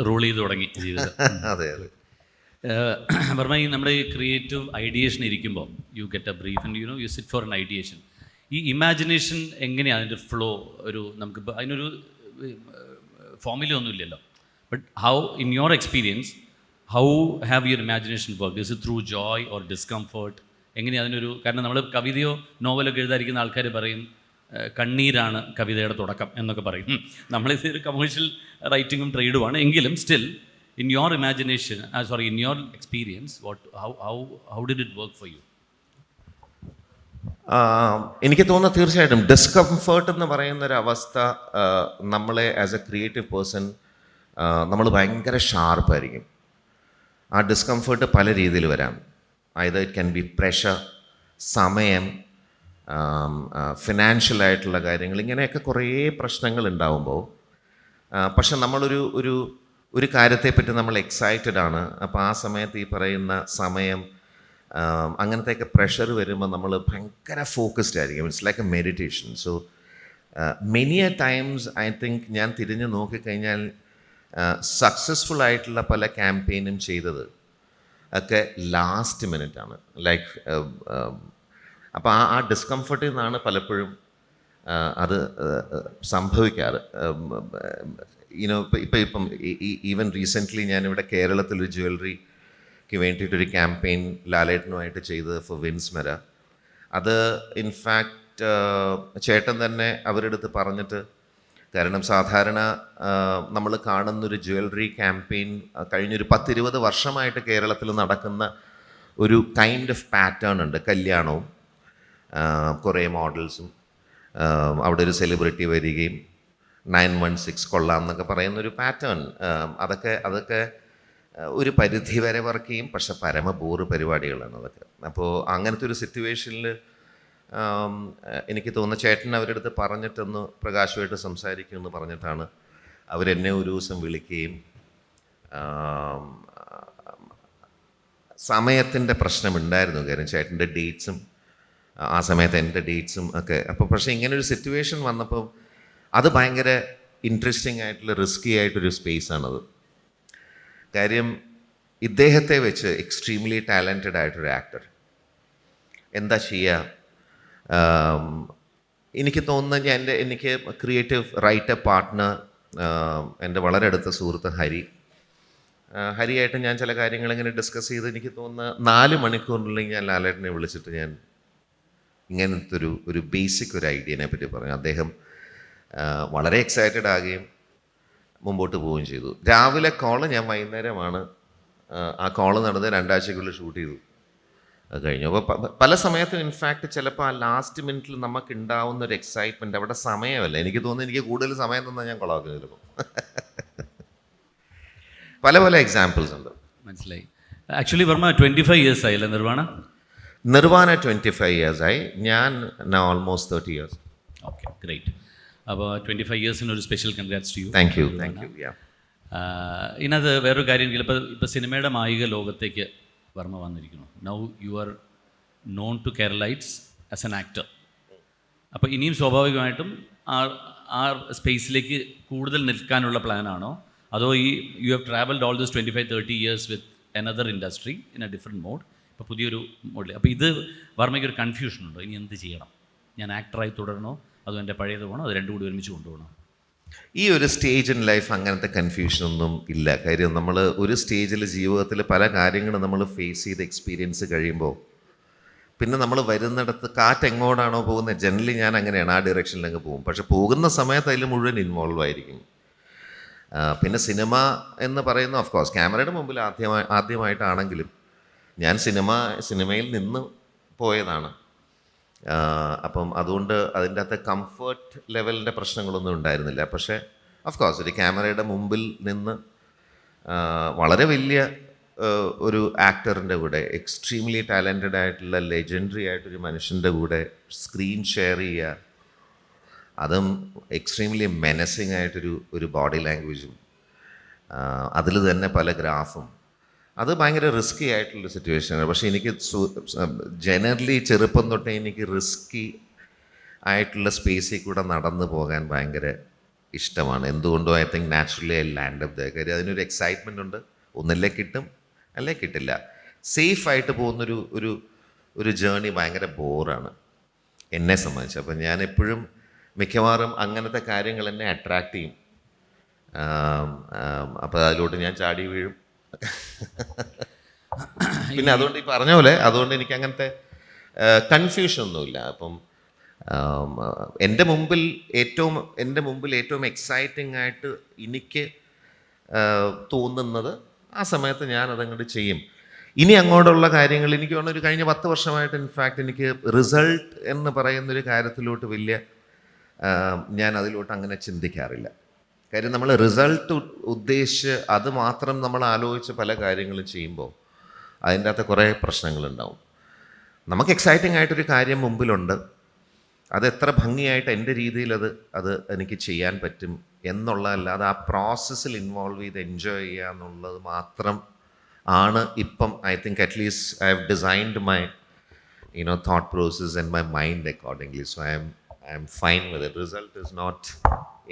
റൂൾ ചെയ്ത് തുടങ്ങി ജീവിതം. അതെ. വർമ്മ, ഈ നമ്മുടെ ഈ ക്രിയേറ്റീവ് ഐഡിയേഷൻ ഇരിക്കുമ്പോൾ you get a brief and you sit for an ideation. ഈ ഇമാജിനേഷൻ എങ്ങനെയാണ് അതിൻ്റെ ഫ്ലോ? നമുക്കിപ്പോൾ അതിനൊരു ഫോർമുല ഒന്നുമില്ലല്ലോ. But how in your experience how have your imagination work? Is it through joy or discomfort? എങ്ങനെയാണ് അതിനൊരു, കാരണം നമ്മൾ കവിതയോ നോവലൊക്കെ എഴുതാതിരിക്കുന്ന ആൾക്കാർ പറയും കണ്ണീരാണ് കവിതയുടെ തുടക്കം എന്നൊക്കെ പറയും. നമ്മളിത് ഒരു കമേഴ്ഷ്യൽ റൈറ്റിങ്ങും ട്രേഡുമാണ്. എങ്കിലും still in your imagination, in your experience, how did it work for you? എനിക്ക് തോന്നുന്നത് തീർച്ചയായിട്ടും ഡിസ്കംഫേർട്ട് എന്ന് പറയുന്നൊരവസ്ഥ നമ്മളെ ആസ് എ ക്രിയേറ്റീവ് പേഴ്സൺ നമ്മൾ ഭയങ്കര ഷാർപ്പായിരിക്കും. ആ ഡിസ്കംഫേർട്ട് പല രീതിയിൽ വരാം. Either it can be pressure, സമയം, ഫിനാൻഷ്യലായിട്ടുള്ള കാര്യങ്ങൾ, ഇങ്ങനെയൊക്കെ കുറേ പ്രശ്നങ്ങൾ ഉണ്ടാവുമ്പോൾ പക്ഷെ ഒരു കാര്യത്തെപ്പറ്റി നമ്മൾ എക്സൈറ്റഡ് ആണ്. അപ്പോൾ ആ സമയത്ത് ഈ പറയുന്ന സമയം അങ്ങനത്തെയൊക്കെ പ്രഷർ വരുമ്പോൾ നമ്മൾ ഭയങ്കര ഫോക്കസ്ഡ് ആയിരിക്കും. It's like A meditation. So many A times I think ഞാൻ തിരിഞ്ഞു നോക്കിക്കഴിഞ്ഞാൽ സക്സസ്ഫുൾ ആയിട്ടുള്ള പല ക്യാമ്പയിനും ചെയ്തത് ഒക്കെ ലാസ്റ്റ് മിനിറ്റാണ്. ലൈക്ക് അപ്പോൾ ആ ഡിസ്കംഫർട്ടിൽ നിന്നാണ് പലപ്പോഴും അത് സംഭവിക്കാറ്. ഇപ്പം ഈവൻ റീസെൻ്റ്ലി ഞാനിവിടെ കേരളത്തിലൊരു ജ്വല്ലറിക്ക് വേണ്ടിയിട്ടൊരു ക്യാമ്പയിൻ ലാലേട്ടനുമായിട്ട് ചെയ്തത് ഫോർ വിൻസ്മെര. അത് ഇൻഫാക്റ്റ് ചേട്ടൻ തന്നെ അവരുടെ അടുത്ത് പറഞ്ഞിട്ട്, കാരണം സാധാരണ നമ്മൾ കാണുന്നൊരു ജ്വല്ലറി ക്യാമ്പയിൻ കഴിഞ്ഞൊരു 10-20 വർഷമായിട്ട് കേരളത്തിൽ നടക്കുന്ന ഒരു കൈൻഡ് ഓഫ് പാറ്റേൺ ഉണ്ട്. കല്യാണവും കുറേ മോഡൽസും അവിടെ ഒരു സെലിബ്രിറ്റി വരികയും 916 കൊള്ളാം എന്നൊക്കെ പറയുന്നൊരു പാറ്റേൺ, അതൊക്കെ ഒരു പരിധി വരെ വർക്ക് ചെയ്യും. പക്ഷെ പരമബോറ് പരിപാടികളാണ് അതൊക്കെ. അപ്പോൾ അങ്ങനത്തെ ഒരു സിറ്റുവേഷനിൽ എനിക്ക് തോന്നുന്നു ചേട്ടൻ അവരുടെ അടുത്ത് പറഞ്ഞിട്ടൊന്ന് പ്രകാശുമായിട്ട് സംസാരിക്കുമെന്ന് പറഞ്ഞിട്ടാണ് അവരെന്നെ ഒരു ദിവസം വിളിക്കുകയും സമയത്തിൻ്റെ പ്രശ്നമുണ്ടായിരുന്നു. കാര്യം ചേട്ടൻ്റെ ഡേറ്റ്സും ആ സമയത്ത് എൻ്റെ ഡേറ്റ്സും ഒക്കെ. അപ്പോൾ പക്ഷേ ഇങ്ങനൊരു സിറ്റുവേഷൻ വന്നപ്പോൾ അത് ഭയങ്കര ഇൻട്രസ്റ്റിംഗ് ആയിട്ടുള്ള റിസ്കി ആയിട്ടൊരു സ്പേസാണത്. കാര്യം ഇദ്ദേഹത്തെ വെച്ച് എക്സ്ട്രീംലി ടാലൻറ്റഡ് ആയിട്ടൊരു ആക്ടർ എന്താ ചെയ്യുക? എനിക്ക് തോന്നുന്നത് എനിക്ക് ക്രിയേറ്റീവ് റൈറ്റർ പാർട്ട്ണർ എൻ്റെ വളരെ അടുത്ത സുഹൃത്ത് ഹരിയായിട്ട് ഞാൻ ചില കാര്യങ്ങൾ ഇങ്ങനെ ഡിസ്കസ് ചെയ്ത് എനിക്ക് തോന്നുന്നത് 4 മണിക്കൂറിനുള്ളിൽ ഞാൻ ലാലേട്ടനെ വിളിച്ചിട്ട് ഞാൻ ഇങ്ങനത്തെ ഒരു ബേസിക് ഒരു ഐഡിയനെ പറ്റി പറഞ്ഞു. അദ്ദേഹം വളരെ എക്സൈറ്റഡ് ആകുകയും മുമ്പോട്ട് പോവുകയും ചെയ്തു. രാവിലെ കോള് ഞാൻ വൈകുന്നേരമാണ് ആ കോള് നടന്ന് 2 ആഴ്ചക്കുള്ളിൽ ഷൂട്ട് ചെയ്തു കഴിഞ്ഞു. അപ്പോൾ പല സമയത്തും ഇൻഫാക്റ്റ് ചിലപ്പോൾ ആ ലാസ്റ്റ് മിനിറ്റിൽ നമുക്ക് ഉണ്ടാവുന്ന ഒരു എക്സൈറ്റ്മെൻറ്റ് അവിടെ സമയമല്ല. എനിക്ക് തോന്നുന്നു എനിക്ക് കൂടുതൽ സമയം തന്നാൽ ഞാൻ കൊളാക്കുന്നു ചിലപ്പോൾ. പല എക്സാമ്പിൾസ് ഉണ്ട്. മനസ്സിലായി. ആക്ച്വലി വർമ്മ 25 years ആയില്ലേ നിർവാണ 25 years ആയി. ഞാൻ ഓൾമോസ്റ്റ് 30 years. Okay, great. അപ്പോൾ 25 ഇയേഴ്സിന് ഒരു special congrats to you. Thank you. ഇതിനകത്ത് വേറൊരു കാര്യം എനിക്ക് ഇപ്പോൾ സിനിമയുടെ മായിക ലോകത്തേക്ക് വർമ്മ വന്നിരിക്കുന്നു. Now you are known to Keralites as an actor. അപ്പോൾ ഇനിയും സ്വാഭാവികമായിട്ടും ആ സ്പേസിലേക്ക് കൂടുതൽ നിൽക്കാനുള്ള പ്ലാനാണോ, അതോ you have travelled all this 25-30 years with another industry in a different mode, ഇപ്പോൾ പുതിയൊരു മോഡിൽ. അപ്പോൾ ഇത് വർമ്മയ്ക്ക് ഒരു കൺഫ്യൂഷൻ ഉണ്ടോ? ഇനി എന്ത് ചെയ്യണം? ഞാൻ ആക്ടറായി തുടരണോ, അതോ എൻ്റെ പഴയത് പോകണോ, അത് രണ്ടും കൂടി ഒരുമിച്ച് കൊണ്ടുപോകണോ? ഈ ഒരു സ്റ്റേജ് ഇൻ ലൈഫ് അങ്ങനത്തെ കൺഫ്യൂഷനൊന്നും ഇല്ല. കാര്യം നമ്മൾ ഒരു സ്റ്റേജിൽ ജീവിതത്തിൽ പല കാര്യങ്ങളും നമ്മൾ ഫേസ് ചെയ്ത് എക്സ്പീരിയൻസ് കഴിയുമ്പോൾ പിന്നെ നമ്മൾ വരുന്നിടത്ത് കാറ്റ് എങ്ങോട്ടാണോ പോകുന്നത്, ജനറലി ഞാൻ അങ്ങനെയാണ്, ആ ഡയറക്ഷനിലങ്ങ് പോകും. പക്ഷെ പോകുന്ന സമയത്ത് അതിൽ മുഴുവൻ ഇൻവോൾവ് ആയിരിക്കും. പിന്നെ സിനിമ എന്ന് പറയുന്ന ഓഫ് കോഴ്സ് ക്യാമറയുടെ മുമ്പിൽ ആദ്യമായിട്ടാണെങ്കിലും ഞാൻ സിനിമയിൽ നിന്ന് പോയതാണ്. അപ്പം അതുകൊണ്ട് അതിൻ്റെ അകത്തെ കംഫർട്ട് ലെവലിൻ്റെ പ്രശ്നങ്ങളൊന്നും ഉണ്ടായിരുന്നില്ല. പക്ഷേ ഓഫ് കോഴ്സ് ഒരു ക്യാമറയുടെ മുമ്പിൽ നിന്ന് വളരെ വലിയ ഒരു ആക്ടറിൻ്റെ കൂടെ, എക്സ്ട്രീംലി ടാലൻറ്റഡ് ആയിട്ടുള്ള ലെജൻഡറി ആയിട്ടൊരു മനുഷ്യൻ്റെ കൂടെ സ്ക്രീൻ ഷെയർ ചെയ്യുക, അതും എക്സ്ട്രീംലി മെനസിങ് ആയിട്ടൊരു ബോഡി ലാംഗ്വേജും അതിൽ തന്നെ പല ഗ്രാഫും, അത് ഭയങ്കര റിസ്ക്കി ആയിട്ടുള്ള സിറ്റുവേഷനാണ്. പക്ഷേ എനിക്ക് ജനറലി ചെറുപ്പം തൊട്ടേ എനിക്ക് റിസ്ക്കി ആയിട്ടുള്ള സ്പേസിൽ കൂടെ നടന്നു പോകാൻ ഭയങ്കര ഇഷ്ടമാണ്. എന്തുകൊണ്ടോ I think naturally I land up the. കാര്യം അതിനൊരു എക്സൈറ്റ്മെൻ്റ് ഉണ്ട്. ഒന്നല്ലേ കിട്ടും, അല്ലേ കിട്ടില്ല. സേഫായിട്ട് പോകുന്നൊരു ഒരു ജേണി ഭയങ്കര ബോറാണ് എന്നെ സംബന്ധിച്ച്. അപ്പം ഞാൻ എപ്പോഴും മിക്കവാറും അങ്ങനത്തെ കാര്യങ്ങൾ എന്നെ അട്രാക്റ്റ് ചെയ്യും. അപ്പോൾ അതിലോട്ട് ഞാൻ ചാടി വീഴും. പിന്നെ അതുകൊണ്ട് ഈ പറഞ്ഞ പോലെ അതുകൊണ്ട് എനിക്ക് അങ്ങനത്തെ കൺഫ്യൂഷൻ ഒന്നുമില്ല. അപ്പം എൻ്റെ മുമ്പിൽ ഏറ്റവും എക്സൈറ്റിംഗ് ആയിട്ട് എനിക്ക് തോന്നുന്നത് ആ സമയത്ത് ഞാൻ അതങ്ങോട്ട് ചെയ്യും. ഇനി അങ്ങോട്ടുള്ള കാര്യങ്ങൾ എനിക്ക് തോന്നുന്നു ഒരു കഴിഞ്ഞ 10 വർഷമായിട്ട് ഇൻഫാക്റ്റ് എനിക്ക് റിസൾട്ട് എന്ന് പറയുന്നൊരു കാര്യത്തിലോട്ട് വലിയ ഞാൻ അതിലോട്ട് അങ്ങനെ ചിന്തിക്കാറില്ല. കാര്യം നമ്മൾ റിസൾട്ട് ഉദ്ദേശിച്ച് അത് മാത്രം നമ്മൾ ആലോചിച്ച് പല കാര്യങ്ങളും ചെയ്യുമ്പോൾ അതിൻ്റെ അകത്ത് കുറേ പ്രശ്നങ്ങളുണ്ടാവും. നമുക്ക് എക്സൈറ്റിംഗ് ആയിട്ടൊരു കാര്യം മുമ്പിലുണ്ട്, അത് എത്ര ഭംഗിയായിട്ട് എൻ്റെ രീതിയിൽ അത് എനിക്ക് ചെയ്യാൻ പറ്റും എന്നുള്ളതല്ലാതെ ആ പ്രോസസ്സിൽ ഇൻവോൾവ് ചെയ്ത് എൻജോയ് ചെയ്യുക എന്നുള്ളത് മാത്രം ആണ് ഇപ്പം I think at least I have designed my thought process and my mind accordingly. So I am fine with it. Result is not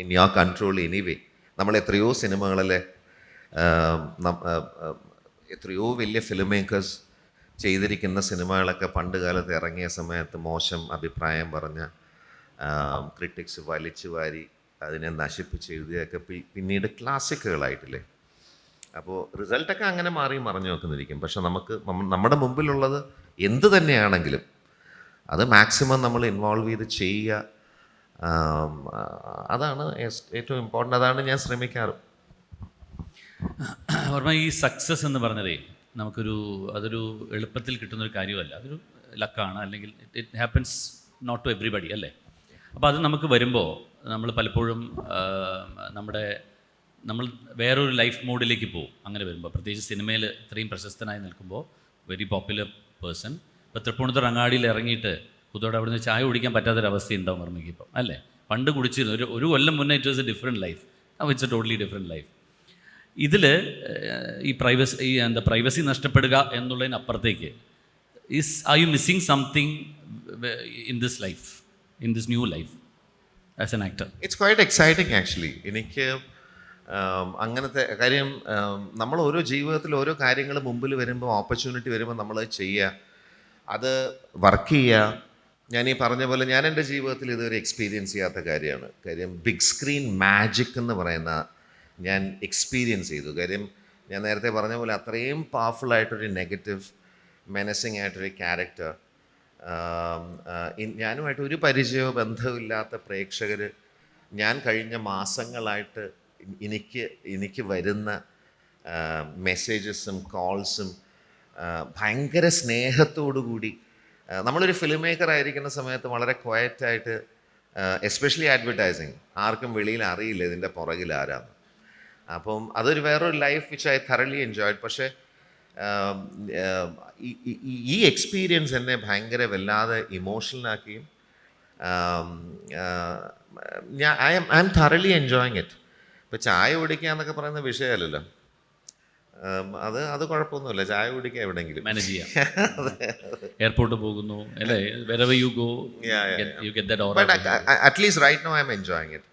in your control anyway. നമ്മൾ എത്രയോ സിനിമകളിലെ എത്രയോ വലിയ ഫിലിം മേക്കേഴ്സ് ചെയ്തിരിക്കുന്ന സിനിമകളൊക്കെ പണ്ട് കാലത്ത് ഇറങ്ങിയ സമയത്ത് മോശം അഭിപ്രായം പറഞ്ഞ ക്രിട്ടിക്സ് വലിച്ചു വാരി അതിനെ നശിപ്പിച്ച് എഴുതിയൊക്കെ പിന്നീട് ക്ലാസിക്കുകളായിട്ടില്ലേ. അപ്പോൾ റിസൾട്ടൊക്കെ അങ്ങനെ മാറി മറിഞ്ഞു നോക്കുന്നിരിക്കും. പക്ഷെ നമ്മുടെ മുമ്പിലുള്ളത് എന്ത് തന്നെയാണെങ്കിലും അത് മാക്സിമം നമ്മൾ ഇൻവോൾവ് ചെയ്ത് ചെയ്യുക, അതാണ് ഏറ്റവും ഇമ്പോർട്ടൻ്റ്. അതാണ് ഞാൻ ശ്രമിക്കാറ്. ഓർമ്മ ഈ സക്സസ് എന്ന് പറഞ്ഞതേ അതൊരു എളുപ്പത്തിൽ കിട്ടുന്നൊരു കാര്യമല്ല, അതൊരു ലക്കാണ്, അല്ലെങ്കിൽ it happens not to everybody അല്ലേ. അപ്പോൾ അത് നമുക്ക് വരുമ്പോൾ നമ്മൾ പലപ്പോഴും നമ്മൾ വേറൊരു ലൈഫ് മോഡിലേക്ക് പോകും. അങ്ങനെ വരുമ്പോൾ പ്രത്യേകിച്ച് സിനിമയിൽ ഇത്രയും പ്രശസ്തനായി നിൽക്കുമ്പോൾ, വെരി പോപ്പുലർ പേഴ്സൺ, ഇപ്പോൾ തൃപ്പൂണിത്തുറ അങ്ങാടിയിൽ ഇറങ്ങിയിട്ട് പുതുതോടെ അവിടുന്ന് ചായ കുടിക്കാൻ പറ്റാത്തൊരവസ്ഥ ഉണ്ടാവും വർമ്മയ്ക്ക് ഇപ്പം അല്ലേ. പണ്ട് കുടിച്ചിരുന്നു, ഒരു കൊല്ലം മുന്നേ it was a different life, it's a totally different life. ഇതിൽ ഈ പ്രൈവസി നഷ്ടപ്പെടുക എന്നുള്ളതിനപ്പുറത്തേക്ക് are you missing something in this life, in this new life as an actor? It's quite exciting actually. എനിക്ക് അങ്ങനത്തെ കാര്യം നമ്മൾ ഓരോ ജീവിതത്തിൽ ഓരോ കാര്യങ്ങൾ മുമ്പിൽ വരുമ്പോൾ, ഓപ്പർച്യൂണിറ്റി വരുമ്പോൾ നമ്മൾ ചെയ്യുക, അത് വർക്ക് ചെയ്യുക. ഞാൻ ഈ പറഞ്ഞ പോലെ ഞാൻ എൻ്റെ ജീവിതത്തിൽ ഇതുവരെ എക്സ്പീരിയൻസ് ചെയ്യാത്ത കാര്യമാണ്. കാര്യം ബിഗ് സ്ക്രീൻ മാജിക് എന്ന് പറയുന്ന ഞാൻ എക്സ്പീരിയൻസ് ചെയ്തു. കാര്യം ഞാൻ നേരത്തെ പറഞ്ഞ പോലെ അത്രയും പവർഫുള്ളായിട്ടൊരു നെഗറ്റീവ് മെനസിങ് ആയിട്ടൊരു ക്യാരക്ടർ, ഞാനുമായിട്ട് ഒരു പരിചയമോ ബന്ധമില്ലാത്ത പ്രേക്ഷകർ ഞാൻ കഴിഞ്ഞ മാസങ്ങളായിട്ട് എനിക്ക് വരുന്ന മെസ്സേജസും കോൾസും ഭയങ്കര സ്നേഹത്തോടു കൂടി. നമ്മളൊരു ഫിലിം മേക്കർ ആയിരിക്കുന്ന സമയത്ത് വളരെ ക്വയറ്റായിട്ട്, എസ്പെഷ്യലി അഡ്വർടൈസിങ്, ആർക്കും വെളിയിൽ അറിയില്ല ഇതിൻ്റെ പുറകിൽ ആരാണ്. അപ്പം അതൊരു വേറൊരു life which I thoroughly enjoyed. പക്ഷേ ഈ എക്സ്പീരിയൻസ് എന്നെ ഭയങ്കര വല്ലാതെ ഇമോഷണലാക്കുകയും I am thoroughly enjoying it. ഇപ്പോൾ ചായ കുടിക്കുക എന്നൊക്കെ പറയുന്ന വിഷയമല്ലല്ലോ. അത് കുഴപ്പമൊന്നുമില്ല, ചായ കുടിക്കുക എവിടെയെങ്കിലും മാനേജ് ചെയ്യാം. എയർപോർട്ട് പോകുന്നു അല്ലേ, wherever you go, you get that aura. But at least right now I am enjoying it.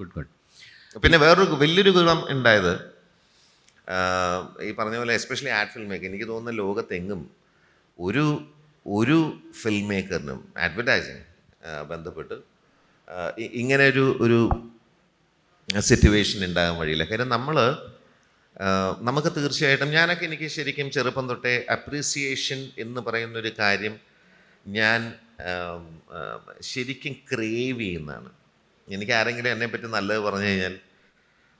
Good. പിന്നെ വേറൊരു വലിയൊരു ഗുണം ഉണ്ടായത്, ഈ പറഞ്ഞ പോലെ എസ്പെഷ്യലി ആഡ് ഫിൽം മേക്കിംഗ്, എനിക്ക് തോന്നുന്ന ലോകത്തെങ്ങും ഒരു ഫിൽം മേക്കറിനും അഡ്വർടൈസിങ് ബന്ധപ്പെട്ട് ഇങ്ങനെ ഒരു സിറ്റുവേഷൻ ഉണ്ടാകാൻ വഴിയില്ല. കാര്യം നമുക്ക് തീർച്ചയായിട്ടും, എനിക്ക് ശരിക്കും ചെറുപ്പം തൊട്ടേ അപ്രീസിയേഷൻ എന്ന് പറയുന്നൊരു കാര്യം ഞാൻ ശരിക്കും ക്രേവ് ചെയ്യുന്നതാണ്. എനിക്ക് ആരെങ്കിലും എന്നെപ്പറ്റി നല്ലത് പറഞ്ഞു കഴിഞ്ഞാൽ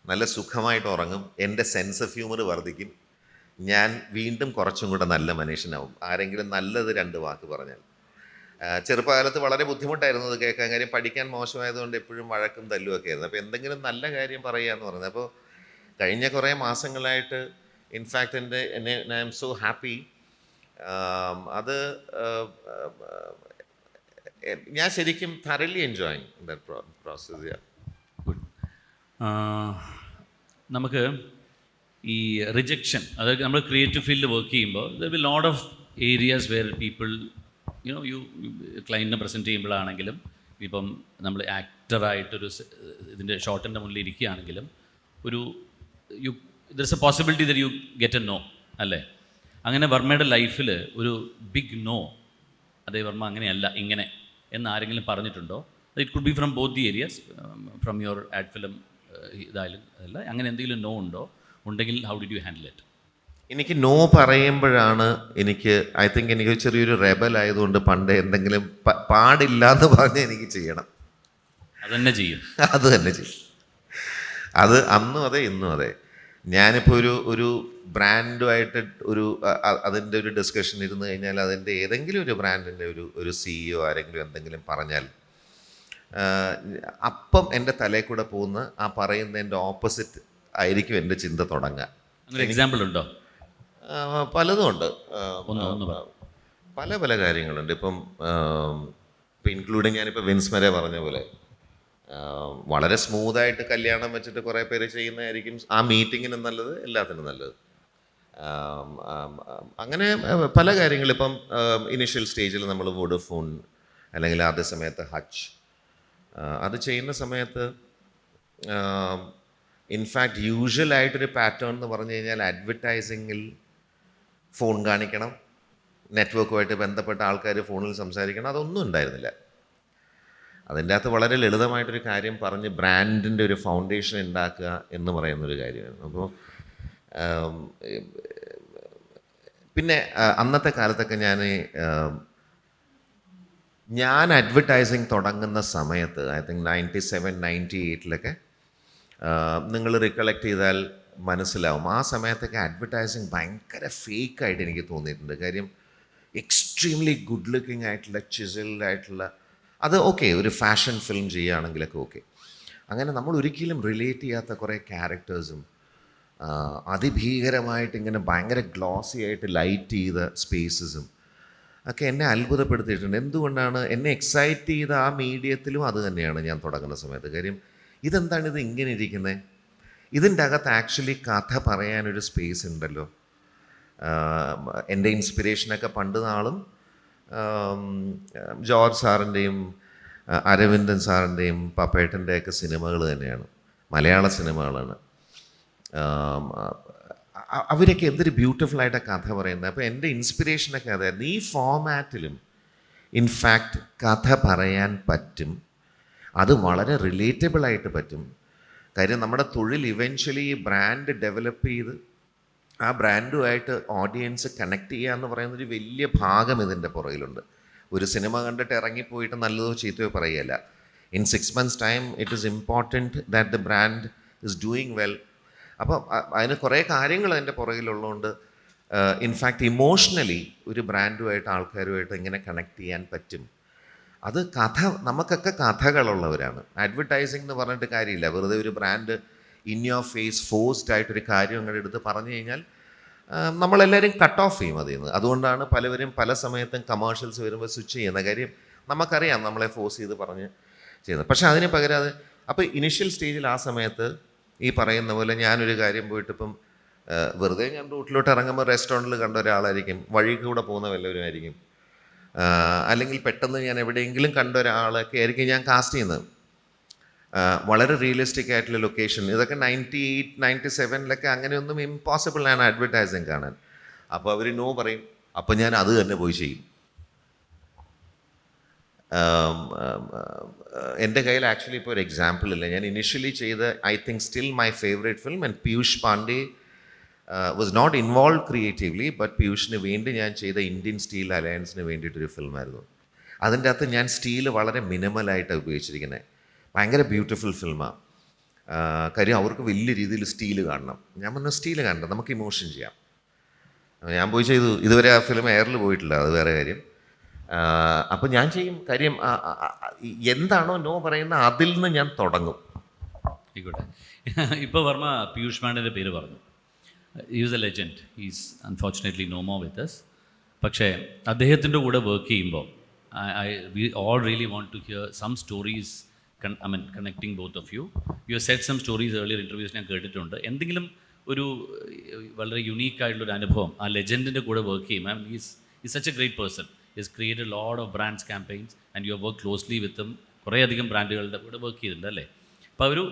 നല്ല സുഖമായിട്ട് ഉറങ്ങും, എൻ്റെ സെൻസ് ഓഫ് ഹ്യൂമർ വർദ്ധിക്കും, ഞാൻ വീണ്ടും കുറച്ചും കൂടെ നല്ല മനുഷ്യനാവും ആരെങ്കിലും നല്ലത് 2 വാക്ക് പറഞ്ഞാൽ. ചെറുപ്പകാലത്ത് വളരെ ബുദ്ധിമുട്ടായിരുന്നു അത് കേൾക്കാൻ. കാര്യം പഠിക്കാൻ മോശമായതുകൊണ്ട് എപ്പോഴും വഴക്കും തല്ലും ഒക്കെ ആയിരുന്നു. അപ്പോൾ എന്തെങ്കിലും നല്ല കാര്യം പറയുക എന്ന് പറയുന്നത്. അപ്പോൾ കഴിഞ്ഞ കുറേ മാസങ്ങളായിട്ട് in fact I am so happy. അത് ഞാൻ ശരിക്കും thoroughly enjoying that process. Good. നമുക്ക് ഈ റിജക്ഷൻ, അതായത് നമ്മൾ ക്രിയേറ്റീവ് ഫീൽഡിൽ വർക്ക് ചെയ്യുമ്പോൾ there will lot of areas where people you ക്ലയൻറ്റിനെ പ്രസൻറ്റ് ചെയ്യുമ്പോഴാണെങ്കിലും, ഇപ്പം നമ്മൾ ആക്ടറായിട്ടൊരു ഇതിൻ്റെ ഷോട്ടിൻ്റെ മുന്നിൽ ഇരിക്കുകയാണെങ്കിലും there is a possibility that you get a no അല്ലേ. അങ്ങനെ വർമ്മയുടെ ലൈഫിൽ ഒരു ബിഗ് നോ, അതേ വർമ്മ അങ്ങനെയല്ല ഇങ്ങനെ എന്ന് ആരെങ്കിലും പറഞ്ഞിട്ടുണ്ടോ? It could be from both the areas, from your ad film ഇതായാലും അതല്ല, അങ്ങനെ എന്തെങ്കിലും നോ ഉണ്ടോ? ഉണ്ടെങ്കിൽ how did you handle it? എനിക്ക് നോ പറയുമ്പോഴാണ് ഐ തിങ്ക് എനിക്ക് ചെറിയൊരു റെബൽ ആയതുകൊണ്ട് പണ്ട് എന്തെങ്കിലും പാടില്ല എന്ന് പറഞ്ഞ് എനിക്ക് ചെയ്യണം, അത് തന്നെ ചെയ്യും. അത് അന്നും അതെ ഇന്നും അതെ. ഞാനിപ്പോൾ ഒരു ബ്രാൻഡുമായിട്ട് അതിൻ്റെ ഒരു ഡിസ്കഷൻ ഇരുന്ന് കഴിഞ്ഞാൽ, അതിൻ്റെ ഏതെങ്കിലും ഒരു ബ്രാൻഡിൻ്റെ ഒരു CEO ആരെങ്കിലും എന്തെങ്കിലും പറഞ്ഞാൽ, അപ്പം എൻ്റെ തലയിൽ കൂടെ പോകുന്ന ആ പറയുന്നതിൻ്റെ ഓപ്പോസിറ്റ് ആയിരിക്കും എൻ്റെ ചിന്ത തുടങ്ങുക. അങ്ങനെ എക്സാമ്പിൾ ഉണ്ടോ? പലതും ഉണ്ട്. പല കാര്യങ്ങളുണ്ട്. ഇപ്പം ഇൻക്ലൂഡിങ് ഞാനിപ്പോൾ വിൻസ്മരെ പറഞ്ഞ പോലെ വളരെ സ്മൂത്തായിട്ട് കല്യാണം വെച്ചിട്ട് കുറേ പേര് ചെയ്യുന്നതായിരിക്കും ആ മീറ്റിങ്ങിനും നല്ലത്, എല്ലാത്തിനും നല്ലത്. അങ്ങനെ പല കാര്യങ്ങൾ. ഇപ്പം ഇനിഷ്യൽ സ്റ്റേജിൽ നമ്മൾ വോഡഫോൺ അല്ലെങ്കിൽ ആദ്യ സമയത്ത് ഹച്ച് അത് ചെയ്യുന്ന സമയത്ത് ഇൻഫാക്റ്റ് യൂഷ്വലായിട്ടൊരു പാറ്റേൺ എന്ന് പറഞ്ഞു കഴിഞ്ഞാൽ അഡ്വർടൈസിങ്ങിൽ ഫോൺ കാണിക്കണം, നെറ്റ്വർക്കുമായിട്ട് ബന്ധപ്പെട്ട ആൾക്കാർ ഫോണിൽ സംസാരിക്കണം, അതൊന്നും ഉണ്ടായിരുന്നില്ല. അതിൻ്റെ അകത്ത് വളരെ ലളിതമായിട്ടൊരു കാര്യം പറഞ്ഞ് ബ്രാൻഡിൻ്റെ ഒരു ഫൗണ്ടേഷൻ ഉണ്ടാക്കുക എന്ന് പറയുന്നൊരു കാര്യമാണ്. അപ്പോൾ പിന്നെ അന്നത്തെ കാലത്തൊക്കെ ഞാൻ അഡ്വർടൈസിങ് തുടങ്ങുന്ന സമയത്ത് ഐ തിങ്ക് 97, 98 നിങ്ങൾ റിക്കളക്ട് ചെയ്താൽ മനസ്സിലാവും, ആ സമയത്തൊക്കെ അഡ്വർടൈസിങ് ഭയങ്കര ഫേക്കായിട്ട് എനിക്ക് തോന്നിയിട്ടുണ്ട്. കാര്യം എക്സ്ട്രീംലി ഗുഡ് ലുക്കിംഗ് ആയിട്ടുള്ള ചിസിൽഡ് ആയിട്ടുള്ള, അത് ഓക്കെ ഒരു ഫാഷൻ ഫിലിം ചെയ്യുകയാണെങ്കിലൊക്കെ ഓക്കെ. അങ്ങനെ നമ്മൾ ഒരിക്കലും റിലേറ്റ് ചെയ്യാത്ത കുറേ ക്യാരക്ടേഴ്സും അതിഭീകരമായിട്ട് ഇങ്ങനെ ഭയങ്കര ഗ്ലോസി ആയിട്ട് ലൈറ്റ് ചെയ്ത സ്പേസസും ഒക്കെ എന്നെ അത്ഭുതപ്പെടുത്തിയിട്ടുണ്ട്. എന്തുകൊണ്ടാണ് എന്നെ എക്സൈറ്റ് ചെയ്ത ആ മീഡിയത്തിലും അത് തന്നെയാണ് ഞാൻ തുടങ്ങുന്ന സമയത്ത്. കാര്യം ഇതെന്താണ് ഇത് ഇങ്ങനെ ഇരിക്കുന്നത്, ഇതിൻ്റെ അകത്ത് ആക്ച്വലി കഥ പറയാനൊരു സ്പേസ് ഉണ്ടല്ലോ. എൻ്റെ ഇൻസ്പിറേഷനൊക്കെ പണ്ട് നാളും ജോർജ് സാറിൻ്റെയും അരവിന്ദൻ സാറിൻ്റെയും പപ്പേട്ടൻ്റെയൊക്കെ സിനിമകൾ തന്നെയാണ്, മലയാള സിനിമകളാണ്. അവരൊക്കെ എന്തൊരു ബ്യൂട്ടിഫുള്ളായിട്ടാണ് കഥ പറയുന്നത്. അപ്പോൾ എൻ്റെ ഇൻസ്പിറേഷനൊക്കെ അതായിരുന്നു. ഈ ഫോമാറ്റിലും ഇൻഫാക്റ്റ് കഥ പറയാൻ പറ്റും, അത് വളരെ റിലേറ്റബിളായിട്ട് പറ്റും. കാര്യം നമ്മുടെ തൊഴിൽ ഇവൻച്വലി ഈ ബ്രാൻഡ് ഡെവലപ്പ് ചെയ്ത് ആ ബ്രാൻഡുമായിട്ട് ഓഡിയൻസ് കണക്ട് ചെയ്യുക എന്ന് പറയുന്നൊരു വലിയ ഭാഗം ഇതിൻ്റെ പുറകിലുണ്ട്. ഒരു സിനിമ കണ്ടിട്ട് ഇറങ്ങിപ്പോയിട്ട് നല്ലതോ ചീത്തയോ പറയുകയല്ല. In 6 months time it is important that the brand is doing well. അപ്പോൾ അതിന് കുറേ കാര്യങ്ങൾ അതിൻ്റെ പുറകിലുള്ളതുകൊണ്ട് ഇൻഫാക്റ്റ് ഇമോഷണലി ഒരു ബ്രാൻഡുമായിട്ട് ആൾക്കാരുമായിട്ട് എങ്ങനെ കണക്ട് ചെയ്യാൻ പറ്റും. അത് നമുക്കൊക്കെ കഥകളുള്ളവരാണ്. അഡ്വർടൈസിങ് എന്ന് പറഞ്ഞിട്ട് കാര്യമില്ല. വെറുതെ ഒരു brand in your face forced ആയിട്ടൊരു കാര്യം അങ്ങോട്ട് എടുത്ത് പറഞ്ഞു കഴിഞ്ഞാൽ നമ്മളെല്ലാവരും കട്ട് ഓഫ് ചെയ്യും അതിൽ നിന്ന്. അതുകൊണ്ടാണ് പലവരും പല സമയത്തും കമേഴ്ഷ്യൽസ് വരുമ്പോൾ സ്വിച്ച് ചെയ്യുന്ന കാര്യം. നമുക്കറിയാം നമ്മളെ ഫോഴ്സ് ചെയ്ത് പറഞ്ഞ് ചെയ്യുന്നത്. പക്ഷെ അതിന് പകരം അത് അപ്പോൾ ഇനിഷ്യൽ സ്റ്റേജിൽ ആ സമയത്ത് ഈ പറയുന്ന പോലെ ഞാനൊരു കാര്യം പോയിട്ട് ഇപ്പം വെറുതെ ഞാൻ റൂട്ടിലോട്ട് ഇറങ്ങുമ്പോൾ റെസ്റ്റോറൻറ്റിൽ കണ്ട ഒരാളായിരിക്കും, വഴി കൂടെ പോകുന്ന വല്ലവരും ആയിരിക്കും, അല്ലെങ്കിൽ പെട്ടെന്ന് ഞാൻ എവിടെയെങ്കിലും കണ്ട ഒരാളൊക്കെ ആയിരിക്കും ഞാൻ കാസ്റ്റ് ചെയ്യുന്നത്. വളരെ റിയലിസ്റ്റിക് ആയിട്ടുള്ള ലൊക്കേഷൻ, ഇതൊക്കെ 98, 97 അങ്ങനെയൊന്നും ഇമ്പോസിബിൾ ആണ് അഡ്വർടൈസിങ് കാണാൻ. അപ്പോൾ അവർ നോ പറയും, അപ്പോൾ ഞാൻ അത് തന്നെ പോയി ചെയ്യും. എൻ്റെ കയ്യിൽ ആക്ച്വലി ഇപ്പോൾ ഒരു എക്സാമ്പിൾ ഇല്ല. ഞാൻ ഇനിഷ്യലി ചെയ്ത I think still my favourite film, and Piyush Pandey was not involve creatively, but പീയൂഷിന് വേണ്ടി ഞാൻ ചെയ്ത ഇന്ത്യൻ സ്റ്റീൽ അലയൻസിന് വേണ്ടിയിട്ടൊരു ഫിലിമായിരുന്നു. അതിൻ്റെ അകത്ത് ഞാൻ സ്റ്റീല് വളരെ മിനിമലായിട്ടാണ് ഉപയോഗിച്ചിരിക്കുന്നത്. ഭയങ്കര ബ്യൂട്ടിഫുൾ ഫിലിമാണ്. കാര്യം അവർക്ക് വലിയ രീതിയിൽ സ്റ്റീല് കാണണം. ഞാൻ പറഞ്ഞു സ്റ്റീല് കാണണ്ട, നമുക്ക് ഇമോഷൻ ചെയ്യാം. ഞാൻ പോയി ചെയ്തു. ഇതുവരെ ആ ഫിലിം എയറിൽ പോയിട്ടില്ല, അത് വേറെ കാര്യം. അപ്പോൾ ഞാൻ ചെയ്യും. കാര്യം എന്താണോ നോ പറയുന്ന അതിൽ നിന്ന് ഞാൻ തുടങ്ങും. ആയിക്കോട്ടെ. ഇപ്പോൾ വർമ്മ പീയൂഷ് പാണ്ഡെൻ്റെ പേര് പറഞ്ഞു. Is a legend, is unfortunately no more with us. പക്ഷേ അദ്ദേഹത്തിൻ്റെ കൂടെ വർക്ക് ചെയ്യുമ്പോൾ we all really want to hear some stories, connecting both of you. You said some stories earlier interviews ഞാൻ കേട്ടിട്ടുണ്ട്. എന്തെങ്കിലും ഒരു വളരെ യുണീക്കായിട്ടുള്ളൊരു അനുഭവം ആ ലെജൻഡിൻ്റെ കൂടെ വർക്ക് ചെയ്യും. Is such A great person. He has created a lot of brands campaigns and you have worked closely with them. കുറേയധികം ബ്രാൻഡുകളുടെ കൂടെ വർക്ക് ചെയ്തിട്ടുണ്ട് അല്ലേ? അപ്പോൾ ഒരു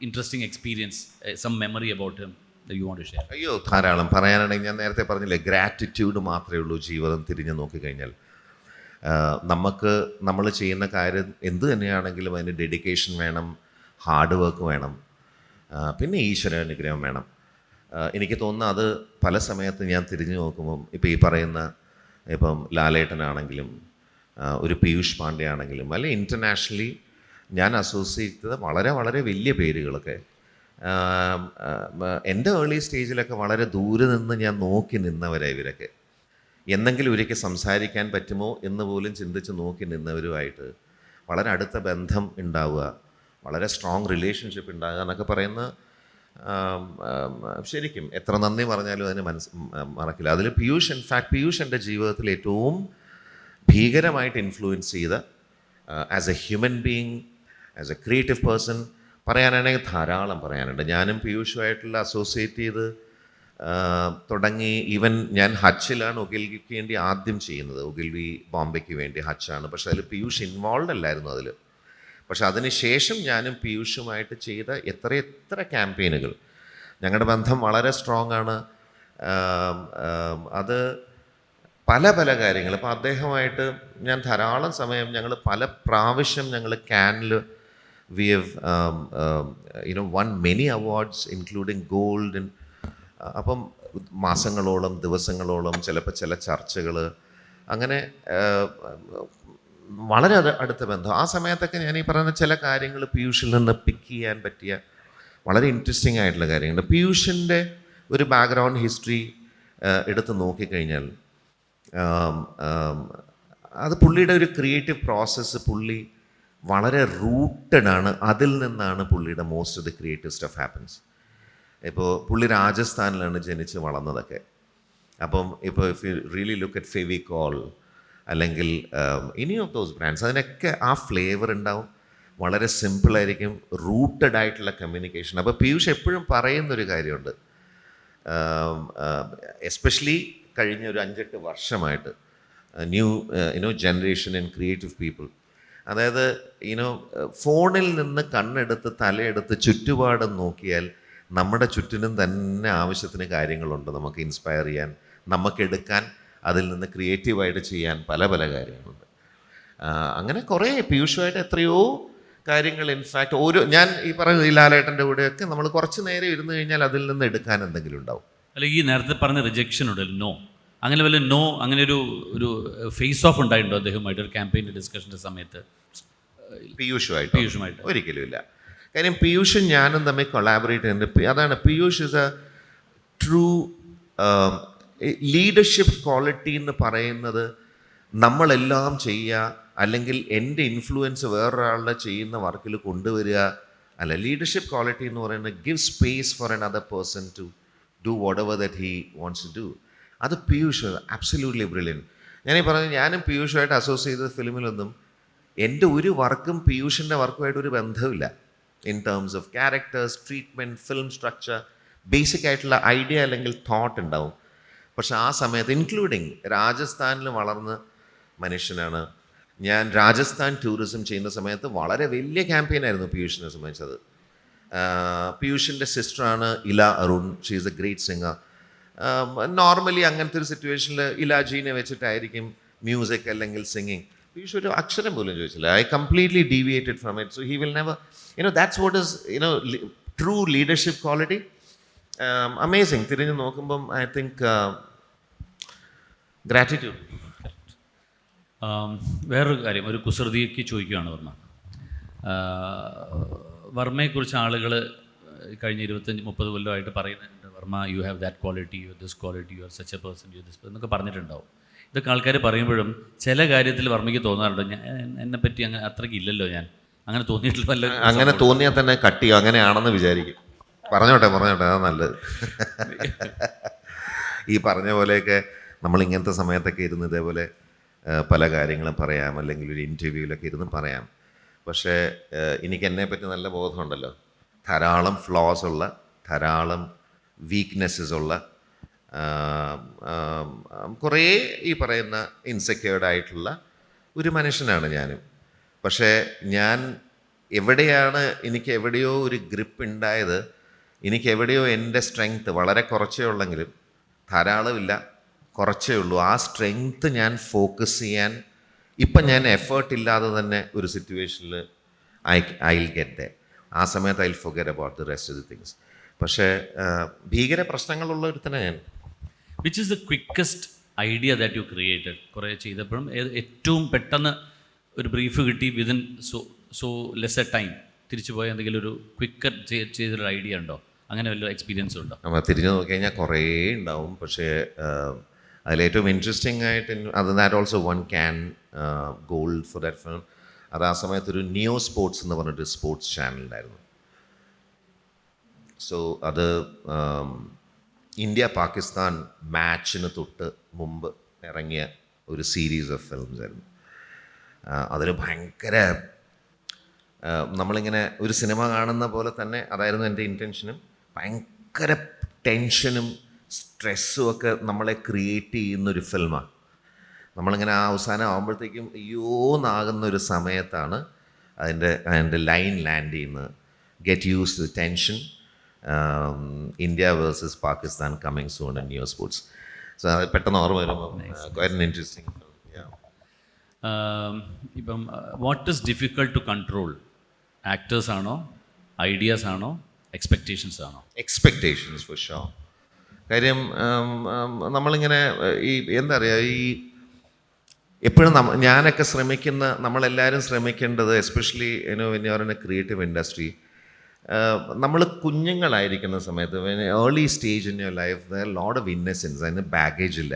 interesting experience, some memory about him that you want to share. അയ്യോ ധാരാളം പറയാനാണെങ്കിൽ. ഞാൻ നേരത്തെ പറഞ്ഞില്ലേ, ഗ്രാറ്റിറ്റ്യൂഡ് മാത്രമേ ഉള്ളൂ ജീവിതം തിരിഞ്ഞു നോക്കിക്കഴിഞ്ഞാൽ. നമ്മൾ ചെയ്യുന്ന കാര്യം എന്ത് തന്നെയാണെങ്കിലും അതിന് ഡെഡിക്കേഷൻ വേണം, ഹാർഡ് വർക്ക് വേണം, പിന്നെ ഈശ്വരാനുഗ്രഹം വേണം. എനിക്ക് തോന്നുന്നു അത് പല സമയത്ത് ഞാൻ തിരിഞ്ഞു നോക്കുമ്പം ഇപ്പോൾ ഈ പറയുന്ന ഇപ്പം ലാലേട്ടനാണെങ്കിലും ഒരു പീയൂഷ് പാണ്ഡെ ആണെങ്കിലും അല്ലെങ്കിൽ ഇൻ്റർനാഷണലി ഞാൻ അസോസിയേറ്റ് ചെയ്ത വളരെ വളരെ വലിയ പേരുകളൊക്കെ എൻ്റെ ഏർലി സ്റ്റേജിലൊക്കെ വളരെ ദൂരെ നിന്ന് ഞാൻ നോക്കി നിന്നവരാണ് ഇവരൊക്കെ. എന്തെങ്കിലും ഇവരൊക്കെ സംസാരിക്കാൻ പറ്റുമോ എന്ന് പോലും ചിന്തിച്ച് നോക്കി നിന്നവരുമായിട്ട് വളരെ അടുത്ത ബന്ധം ഉണ്ടാവുക, വളരെ സ്ട്രോങ് റിലേഷൻഷിപ്പ് ഉണ്ടാകുക എന്നൊക്കെ പറയുന്ന ശരിക്കും എത്ര നന്ദി പറഞ്ഞാലും അതിന് മറക്കില്ല. അതിൽ പീയൂഷ്, ഇൻഫാക്ട് പീയൂഷ് എൻ്റെ ജീവിതത്തിൽ ഏറ്റവും ഭീകരമായിട്ട് ഇൻഫ്ലുവൻസ് ചെയ്ത as A human being, as a creative person പറയാനാണെങ്കിൽ ധാരാളം പറയാനുണ്ട്. ഞാനും പീയൂഷുമായിട്ടുള്ള അസോസിയേറ്റ് ചെയ്ത് തുടങ്ങി. ഈവൻ ഞാൻ ഹച്ചിലാണ് ഒഗിൽവിക്ക് വേണ്ടി ആദ്യം ചെയ്യുന്നത്. ഒഗിൽവി ബോംബെക്ക് വേണ്ടി ഹച്ചാണ്. പക്ഷെ അതിൽ പീയൂഷ് ഇൻവോൾവ് അല്ലായിരുന്നു അതിൽ. പക്ഷെ അതിന് ശേഷം ഞാനും പീയൂഷുമായിട്ട് ചെയ്ത എത്ര ക്യാമ്പയിനുകൾ. ഞങ്ങളുടെ ബന്ധം വളരെ സ്ട്രോങ് ആണ്. അത് പല പല കാര്യങ്ങൾ. അപ്പോൾ അദ്ദേഹമായിട്ട് ഞാൻ ധാരാളം സമയം, ഞങ്ങൾ പല പ്രാവശ്യം ഞങ്ങൾ കാനിൽ we have won many awards including gold. അപ്പം മാസങ്ങളോളം ദിവസങ്ങളോളം ചിലപ്പോൾ ചില ചർച്ചകൾ അങ്ങനെ വളരെ അടുത്ത ബന്ധം. ആ സമയത്തൊക്കെ ഞാൻ ഈ പറയുന്ന ചില കാര്യങ്ങൾ പീയൂഷിൽ നിന്ന് പിക്ക് ചെയ്യാൻ പറ്റിയ വളരെ ഇൻട്രസ്റ്റിംഗ് ആയിട്ടുള്ള കാര്യങ്ങളുണ്ട്. പീയൂഷിൻ്റെ ഒരു ബാക്ക്ഗ്രൗണ്ട് ഹിസ്റ്ററി എടുത്ത് നോക്കിക്കഴിഞ്ഞാൽ അത് പുള്ളിയുടെ ഒരു ക്രിയേറ്റീവ് പ്രോസസ്സ് പുള്ളി വളരെ റൂട്ടഡ് ആണ്. അതിൽ നിന്നാണ് പുള്ളിയുടെ most of the creative stuff happens. ഇപ്പോൾ പുള്ളി രാജസ്ഥാനിലാണ് ജനിച്ച് വളർന്നതൊക്കെ. അപ്പം ഇപ്പോൾ if you really look at Fevicol അല്ലെങ്കിൽ എനി ഓഫ് ദോസ് ബ്രാൻഡ്സ്, അതിനൊക്കെ ആ ഫ്ലേവർ ഉണ്ടാവും. വളരെ സിമ്പിളായിരിക്കും, റൂട്ടഡ് ആയിട്ടുള്ള കമ്മ്യൂണിക്കേഷൻ. അപ്പോൾ പീയൂഷ് എപ്പോഴും പറയുന്നൊരു കാര്യമുണ്ട്, എസ്പെഷ്യലി കഴിഞ്ഞ ഒരു 5-8 വർഷമായിട്ട് new generation and creative people. അതായത് ഫോണിൽ നിന്ന് കണ്ണെടുത്ത് തലയെടുത്ത് ചുറ്റുപാടും നോക്കിയാൽ നമ്മുടെ ചുറ്റിനും തന്നെ ആവശ്യത്തിന് കാര്യങ്ങളുണ്ട് നമുക്ക് ഇൻസ്പയർ ചെയ്യാൻ, നമുക്കെടുക്കാൻ, അതിൽ നിന്ന് ക്രിയേറ്റീവായിട്ട് ചെയ്യാൻ പല പല കാര്യങ്ങളുണ്ട്. അങ്ങനെ കുറേ പീയൂഷുമായിട്ട് എത്രയോ കാര്യങ്ങൾ. ഇൻഫാക്റ്റ് ഞാൻ ഈ പറയുന്നത് ഈ ലാലേട്ടൻ്റെ കൂടെയൊക്കെ നമ്മൾ കുറച്ച് നേരം ഇരുന്ന് കഴിഞ്ഞാൽ അതിൽ നിന്ന് എടുക്കാൻ എന്തെങ്കിലും ഉണ്ടാവും. അല്ല, ഈ നേരത്തെ പറഞ്ഞ റിജക്ഷൻ ഉണ്ടല്ലോ, നോ, അങ്ങനെ വല്ല നോ, അങ്ങനെ ഒരു ഫേസ് ഓഫ് ഉണ്ടായിട്ടുണ്ടോ അദ്ദേഹമായിട്ട് ഒരു ക്യാമ്പയിൻ്റെ ഡിസ്കഷൻ്റെ സമയത്ത്? പീയൂഷുമായിട്ട് ഒരിക്കലും ഇല്ല. കാര്യം പീയൂഷും ഞാനും തമ്മിൽ കൊളാബറേറ്റ് ചെയ്യുന്നുണ്ട്. അതാണ്, Piyush is A true leadership quality എന്ന് പറയുന്നത്. നമ്മളെല്ലാം ചെയ്യുക, അല്ലെങ്കിൽ എൻ്റെ ഇൻഫ്ലുവൻസ് വേറൊരാളുടെ ചെയ്യുന്ന വർക്കിൽ കൊണ്ടുവരിക അല്ല. ലീഡർഷിപ്പ് ക്വാളിറ്റി എന്ന് പറയുന്നത് give space for another person to do whatever that he wants to do. അത് പീയൂഷ് ആബ്സല്യൂട്ട്ലി ബ്രില്യൻറ്റ്. ഞാനീ പറഞ്ഞു, ഞാനും പീയൂഷുമായിട്ട് അസോസിയേറ്റ് ചെയ്ത ഫിലിമിലൊന്നും എൻ്റെ ഒരു വർക്കും പീയൂഷിൻ്റെ വർക്കുമായിട്ട് ഒരു ബന്ധമില്ല in terms of characters, treatment, film structure, basic ആയിട്ടുള്ള ഐഡിയ അല്ലെങ്കിൽ തോട്ട് ഉണ്ടാവും. പക്ഷെ ആ സമയത്ത് ഇൻക്ലൂഡിങ് രാജസ്ഥാനിൽ വളർന്ന മനുഷ്യനാണ് ഞാൻ. രാജസ്ഥാൻ ടൂറിസം ചെയ്യുന്ന സമയത്ത് വളരെ വലിയ ക്യാമ്പയിനായിരുന്നു പീയൂഷിനെ സംബന്ധിച്ചത്. പീയൂഷിൻ്റെ സിസ്റ്ററാണ് ഇല Arun. She is A great singer. Normally അങ്ങനത്തെ ഒരു സിറ്റുവേഷനിൽ ഇലാജീനെ വെച്ചിട്ടായിരിക്കും മ്യൂസിക് അല്ലെങ്കിൽ സിംഗിങ്. പീയൂഷ് ഒരു അക്ഷരം പോലും ചോദിച്ചില്ല. I completely deviated from it. So he will never, that's what is true leadership quality. Amazing. തിരിഞ്ഞ് നോക്കുമ്പം ഐ തിങ്ക് ഗ്രാറ്റിറ്റ്യൂഡ്. വേറൊരു കാര്യം, ഒരു കുസൃതിക്ക് ചോദിക്കുകയാണ് വർമ്മ. വർമ്മയെക്കുറിച്ച് ആളുകൾ കഴിഞ്ഞ 25-30 കൊല്ലമായിട്ട് പറയുന്നുണ്ട്, Varma you have that quality, you this quality, you are such A person, you this എന്നൊക്കെ പറഞ്ഞിട്ടുണ്ടാവും. ഇതൊക്കെ ആൾക്കാർ പറയുമ്പോഴും ചില കാര്യത്തിൽ വർമ്മയ്ക്ക് തോന്നാറുണ്ട്, ഞാൻ എന്നെപ്പറ്റി അങ്ങനെ അത്രയ്ക്ക് ഇല്ലല്ലോ, ഞാൻ അങ്ങനെ തോന്നിയിട്ടില്ല. വല്ല അങ്ങനെ തോന്നിയാൽ തന്നെ കട്ടിയോ അങ്ങനെയാണെന്ന് വിചാരിക്കും. പറഞ്ഞോട്ടെ അതാ നല്ലത്. ഈ പറഞ്ഞ പോലെയൊക്കെ നമ്മൾ ഇങ്ങനത്തെ സമയത്തൊക്കെ ഇരുന്ന് ഇതേപോലെ പല കാര്യങ്ങളും പറയാം, അല്ലെങ്കിൽ ഒരു ഇൻ്റർവ്യൂവിലൊക്കെ ഇരുന്ന് പറയാം. പക്ഷേ എനിക്ക് എന്നെപ്പറ്റി നല്ല ബോധമുണ്ടല്ലോ. ധാരാളം ഫ്ലോസ് ഉള്ള, ധാരാളം വീക്ക്നെസ്സസ് ഉള്ള, കുറേ ഈ പറയുന്ന ഇൻസെക്യൂർഡ് ആയിട്ടുള്ള ഒരു മനുഷ്യനാണ് ഞാനും. പക്ഷേ ഞാൻ എവിടെയാണ് എനിക്ക് എവിടെയോ ഒരു ഗ്രിപ്പ് ഉണ്ടായത്, എനിക്ക് എവിടെയോ എൻ്റെ സ്ട്രെങ്ത്ത് വളരെ കുറച്ചേ ഉള്ളെങ്കിലും, ധാരാളമില്ല, കുറച്ചേ ഉള്ളൂ, ആ സ്ട്രെങ്ത്ത് ഞാൻ ഫോക്കസ് ചെയ്യാൻ ഇപ്പം ഞാൻ എഫേർട്ട് ഇല്ലാതെ തന്നെ ഒരു സിറ്റുവേഷനിൽ ഐ വിൽ ഗെറ്റ് ദെയർ. ആ സമയത്ത് I will forget about the rest of the things. പക്ഷേ ഭീകര പ്രശ്നങ്ങളുള്ള ഒരുത്തനെ ഞാൻ. Which is the quickest idea that you created? കുറേ ചെയ്തപ്പോഴും ഏറ്റവും പെട്ടെന്ന് ഒരു ബ്രീഫ് കിട്ടി within so less a time തിരിച്ചു പോയ എന്തെങ്കിലും ഒരു ക്വിക്കർ ചെയ്തൊരു ഐഡിയ ഉണ്ടോ? അങ്ങനെ വല്ല എക്സ്പീരിയൻസ് ഉണ്ടോ? നമ്മൾ തിരിഞ്ഞു നോക്കി കഴിഞ്ഞാൽ കുറേ ഉണ്ടാവും. പക്ഷേ അതിലേറ്റവും ഇൻട്രസ്റ്റിംഗ് ആയിട്ട് that also one can gold for that film. അത് ആ സമയത്തൊരു നിയോ സ്പോർട്സ് എന്ന് പറഞ്ഞിട്ട് സ്പോർട്സ് ചാനലുണ്ടായിരുന്നു. സോ അത് ഇന്ത്യ പാകിസ്ഥാൻ മാച്ചിന് തൊട്ട് മുമ്പ് ഇറങ്ങിയ ഒരു സീരീസ് ഓഫ് ഫിലിംസ് ആയിരുന്നു. അതിൽ ഭയങ്കര നമ്മളിങ്ങനെ ഒരു സിനിമ കാണുന്ന പോലെ തന്നെ അതായിരുന്നു എൻ്റെ ഇൻറ്റൻഷനും. ഭയങ്കര ടെൻഷനും സ്ട്രെസ്സും ഒക്കെ നമ്മളെ ക്രിയേറ്റ് ചെയ്യുന്നൊരു ഫിലിമാണ്. നമ്മളിങ്ങനെ ആ അവസാനം ആകുമ്പോഴത്തേക്കും അയ്യോന്നാകുന്ന ഒരു സമയത്താണ് അതിൻ്റെ ലൈൻ ലാൻഡ് ചെയ്യുന്നത്. Get use to tension, India versus Pakistan coming soon in new sports. So അത് പെട്ടെന്ന് ഓർമ്മ വരുമ്പോൾ ഇൻട്രസ്റ്റിംഗ്. ഇപ്പം what is difficult to control? Actors ആണോ, ഐഡിയാസ് ആണോ, എക്സ്പെക്റ്റേഷൻസ് ആണോ? Expectations for sure. കാര്യം നമ്മളിങ്ങനെ ഈ എന്താ പറയുക, ഈ എപ്പോഴും ഞാനൊക്കെ നമ്മളെല്ലാവരും ശ്രമിക്കേണ്ടത്, especially when you are in A creative industry, നമ്മൾ കുഞ്ഞുങ്ങളായിരിക്കുന്ന സമയത്ത് early stage in your life there load of innocence, അതിന് ബാഗേജ് ഇല്ല.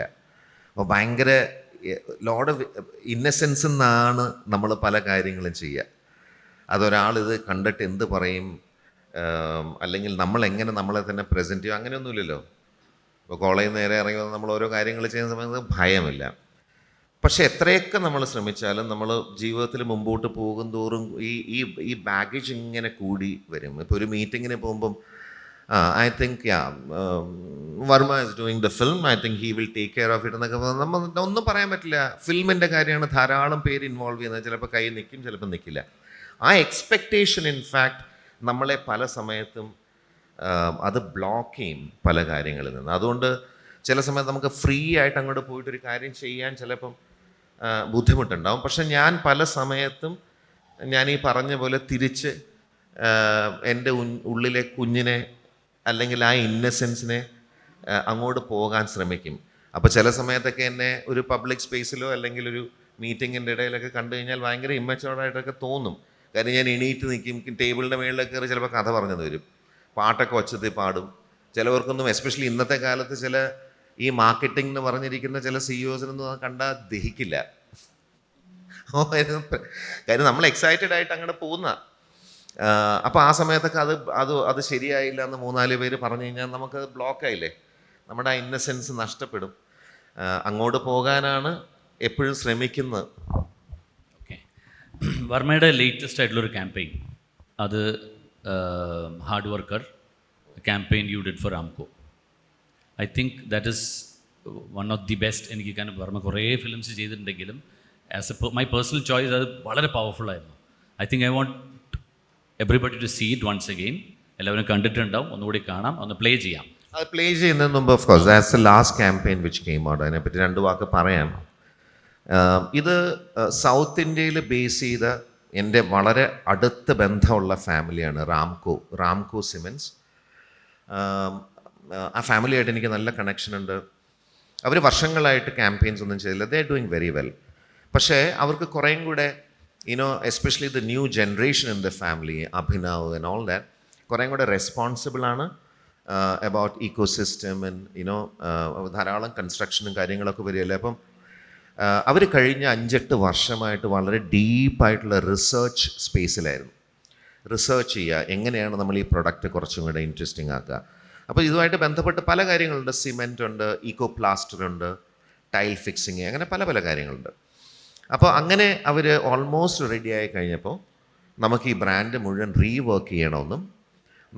അപ്പോൾ ഭയങ്കര ലോഡ് ഓഫ് ഇന്നസെൻസ് നിന്നാണ് നമ്മൾ പല കാര്യങ്ങളും ചെയ്യുക. അതൊരാളിത് കണ്ടിട്ട് എന്ത് പറയും, അല്ലെങ്കിൽ നമ്മളെങ്ങനെ നമ്മളെ തന്നെ പ്രസൻറ്റ് ചെയ്യും, അങ്ങനെയൊന്നുമില്ലല്ലോ. ഇപ്പോൾ കോളേജിൽ നിന്ന് നേരെ ഇറങ്ങി വന്ന് നമ്മൾ ഓരോ കാര്യങ്ങൾ ചെയ്യുന്ന സമയത്ത് ഭയമില്ല. പക്ഷെ എത്രയൊക്കെ നമ്മൾ ശ്രമിച്ചാലും നമ്മൾ ജീവിതത്തിൽ മുമ്പോട്ട് പോകും തോറും ഈ ബാഗേജ് ഇങ്ങനെ കൂടി വരും. ഇപ്പോൾ ഒരു മീറ്റിങ്ങിന് പോകുമ്പം I think Varma is doing the film, I think he will take care of it എന്നൊക്കെ നമ്മൾ ഒന്നും പറയാൻ പറ്റില്ല. ഫിലിമിൻ്റെ കാര്യമാണ്, ധാരാളം പേര് ഇൻവോൾവ് ചെയ്യുന്നത്. ചിലപ്പോൾ കൈ നിൽക്കും, ചിലപ്പോൾ നിൽക്കില്ല. ആ എക്സ്പെക്റ്റേഷൻ ഇൻഫാക്റ്റ് നമ്മളെ പല സമയത്തും അത് ബ്ലോക്ക് ചെയ്യും പല കാര്യങ്ങളിൽ നിന്ന്. അതുകൊണ്ട് ചില സമയത്ത് നമുക്ക് ഫ്രീ ആയിട്ട് അങ്ങോട്ട് പോയിട്ടൊരു കാര്യം ചെയ്യാൻ ചിലപ്പം ബുദ്ധിമുട്ടുണ്ടാവും. പക്ഷെ ഞാൻ പല സമയത്തും ഞാൻ ഈ പറഞ്ഞ പോലെ തിരിച്ച് എൻ്റെ ഉള്ളിലെ കുഞ്ഞിനെ അല്ലെങ്കിൽ ആ ഇന്നസെൻസിനെ അങ്ങോട്ട് പോകാൻ ശ്രമിക്കും. അപ്പോൾ ചില സമയത്തൊക്കെ എന്നെ ഒരു പബ്ലിക് സ്പേസിലോ അല്ലെങ്കിൽ ഒരു മീറ്റിങ്ങിൻ്റെ ഇടയിലൊക്കെ കണ്ടു കഴിഞ്ഞാൽ ഭയങ്കര ഇമ്മച്ചുവേർഡായിട്ടൊക്കെ തോന്നും. കാര്യം ഞാൻ എണീറ്റ് നിൽക്കും, ടേബിളിൻ്റെ മുകളിലൊക്കെ കയറി ചിലപ്പോൾ കഥ പറഞ്ഞു തരും, പാട്ടൊക്കെ ഒച്ചത്തിൽ പാടും. ചിലവർക്കൊന്നും, എസ്പെഷ്യലി ഇന്നത്തെ കാലത്ത് ചില ഈ മാർക്കറ്റിംഗ് എന്ന് പറഞ്ഞിരിക്കുന്ന ചില CEOസിനൊന്നും കണ്ടാൽ ദഹിക്കില്ല. കാര്യം നമ്മൾ എക്സൈറ്റഡ് ആയിട്ട് അങ്ങോട്ട് പോകുന്ന. അപ്പോൾ ആ സമയത്തൊക്കെ അത് ശരിയായില്ല എന്ന് 3-4 പേര് പറഞ്ഞു കഴിഞ്ഞാൽ നമുക്കത് ബ്ലോക്കായില്ലേ, നമ്മുടെ ആ ഇന്നസെൻസ് നഷ്ടപ്പെടും. അങ്ങോട്ട് പോകാനാണ് എപ്പോഴും ശ്രമിക്കുന്നത്. ഓക്കെ, വർമ്മയുടെ ലേറ്റസ്റ്റ് ആയിട്ടുള്ളൊരു ക്യാമ്പയിൻ അത് hard worker campaign you did for Ramco. I think that is one of the best. എനിക്ക് കാരണം വർമ്മ കുറേ ഫിലിംസ് ചെയ്തിട്ടുണ്ടെങ്കിലും as a my personal choice അത് വളരെ പവർഫുള്ളായിരുന്നു. I think I want everybody to see it once again. എല്ലാവരും കണ്ടിട്ടുണ്ടാവും, ഒന്നുകൂടി കാണാം, ഒന്ന് പ്ലേ ചെയ്യാം. അത് പ്ലേ ചെയ്യുന്നതിന് മുമ്പ് of course as A last campaign which came out, അതിനെപ്പറ്റി 2 വാക്ക് പറയാം. ഇത് സൗത്ത് ഇന്ത്യയിൽ ബേസ് ചെയ്ത എൻ്റെ വളരെ അടുത്ത ബന്ധമുള്ള ഫാമിലിയാണ് റാംകോ സിമെൻസ്. ആ ഫാമിലിയായിട്ട് എനിക്ക് നല്ല കണക്ഷൻ ഉണ്ട്. അവർ വർഷങ്ങളായിട്ട് ക്യാമ്പയിൻസ് ഒന്നും ചെയ്തില്ല. They are doing very well. പക്ഷേ അവർക്ക് കുറേയും കൂടെ especially the new generation in the family, Abhinav and all that, കുറേയും കൂടെ റെസ്പോൺസിബിളാണ് അബൌട്ട് ഇക്കോസിസ്റ്റം ആൻഡ് ധാരാളം കൺസ്ട്രക്ഷനും കാര്യങ്ങളൊക്കെ വരികയല്ലേ. അപ്പം അവർ കഴിഞ്ഞ 5-8 വർഷമായിട്ട് വളരെ ഡീപ്പായിട്ടുള്ള റിസർച്ച് സ്പേസിലായിരുന്നു. റിസർച്ച് ചെയ്യുക, എങ്ങനെയാണ് നമ്മൾ ഈ പ്രൊഡക്റ്റ് കുറച്ചും കൂടെ ഇൻട്രസ്റ്റിംഗ് ആക്കുക. അപ്പോൾ ഇതുമായിട്ട് ബന്ധപ്പെട്ട് പല കാര്യങ്ങളുണ്ട്. സിമെൻ്റ് ഉണ്ട്, ഈക്കോ പ്ലാസ്റ്റർ ഉണ്ട്, ടൈൽ ഫിക്സിങ്, അങ്ങനെ പല പല കാര്യങ്ങളുണ്ട്. അപ്പോൾ അങ്ങനെ അവർ ഓൾമോസ്റ്റ് റെഡിയായി കഴിഞ്ഞപ്പോൾ നമുക്ക് ഈ ബ്രാൻഡ് മുഴുവൻ റീവർക്ക് ചെയ്യണമെന്നും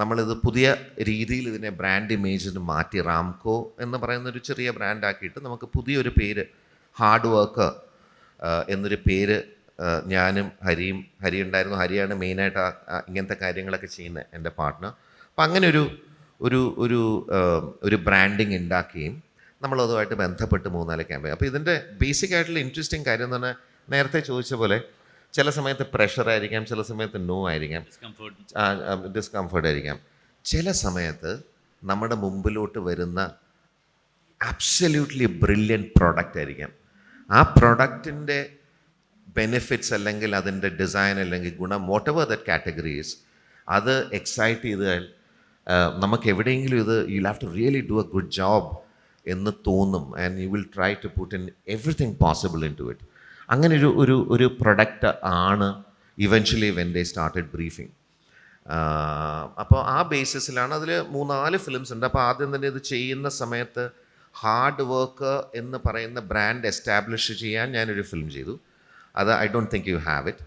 നമ്മളിത് പുതിയ രീതിയിൽ ഇതിനെ ബ്രാൻഡ് ഇമേജിന് മാറ്റി റാംകോ എന്ന് പറയുന്നൊരു ചെറിയ ബ്രാൻഡാക്കിയിട്ട് നമുക്ക് പുതിയൊരു പേര് ഹാർഡ് വർക്ക് എന്നൊരു പേര് ഞാനും ഹരി ഉണ്ടായിരുന്നു. ഹരിയാണ് മെയിനായിട്ട് ഇങ്ങനത്തെ കാര്യങ്ങളൊക്കെ ചെയ്യുന്നത്, എൻ്റെ പാർട്ട്ണർ. അപ്പം അങ്ങനെ ഒരു ബ്രാൻഡിങ് ഉണ്ടാക്കുകയും നമ്മളതുമായിട്ട് ബന്ധപ്പെട്ട് 3-4 ക്യാമ്പയിൻ. അപ്പോൾ ഇതിൻ്റെ ബേസിക് ആയിട്ടുള്ള ഇൻട്രസ്റ്റിംഗ് കാര്യം എന്ന് പറഞ്ഞാൽ നേരത്തെ ചോദിച്ച പോലെ ചില സമയത്ത് പ്രഷറായിരിക്കാം, ചില സമയത്ത് നോ ആയിരിക്കാം, ഡിസ്കംഫർട്ട് ആയിരിക്കാം. ചില സമയത്ത് നമ്മുടെ മുമ്പിലോട്ട് വരുന്ന അബ്സല്യൂട്ട്ലി ബ്രില്യൻറ്റ് പ്രോഡക്റ്റ് ആയിരിക്കാം. ആ പ്രൊഡക്റ്റിൻ്റെ ബെനിഫിറ്റ്സ് അല്ലെങ്കിൽ അതിൻ്റെ ഡിസൈൻ അല്ലെങ്കിൽ ഗുണം, വാട്ട് എവർ ദറ്റ് കാറ്റഗറീസ്, അത് എക്സൈറ്റ് ചെയ്താൽ നമുക്ക് എവിടെയെങ്കിലും ഇത് you have to really do a good job എന്ന് തോന്നും. And you will try to put in everything possible in to it. അങ്ങനെ ഒരു പ്രൊഡക്റ്റ് ആണ് eventually when they started briefing. അപ്പോൾ ആ ബേസിസിലാണ് അതിൽ 3-4 ഫിലിംസ് ഉണ്ട്. അപ്പോൾ ആദ്യം തന്നെ ഇത് ചെയ്യുന്ന സമയത്ത് ഹാർഡ് വർക്ക് എന്ന് പറയുന്ന ബ്രാൻഡ് എസ്റ്റാബ്ലിഷ് ചെയ്യാൻ ഞാനൊരു ഫിലിം ചെയ്തു. അത് I don't think you have it.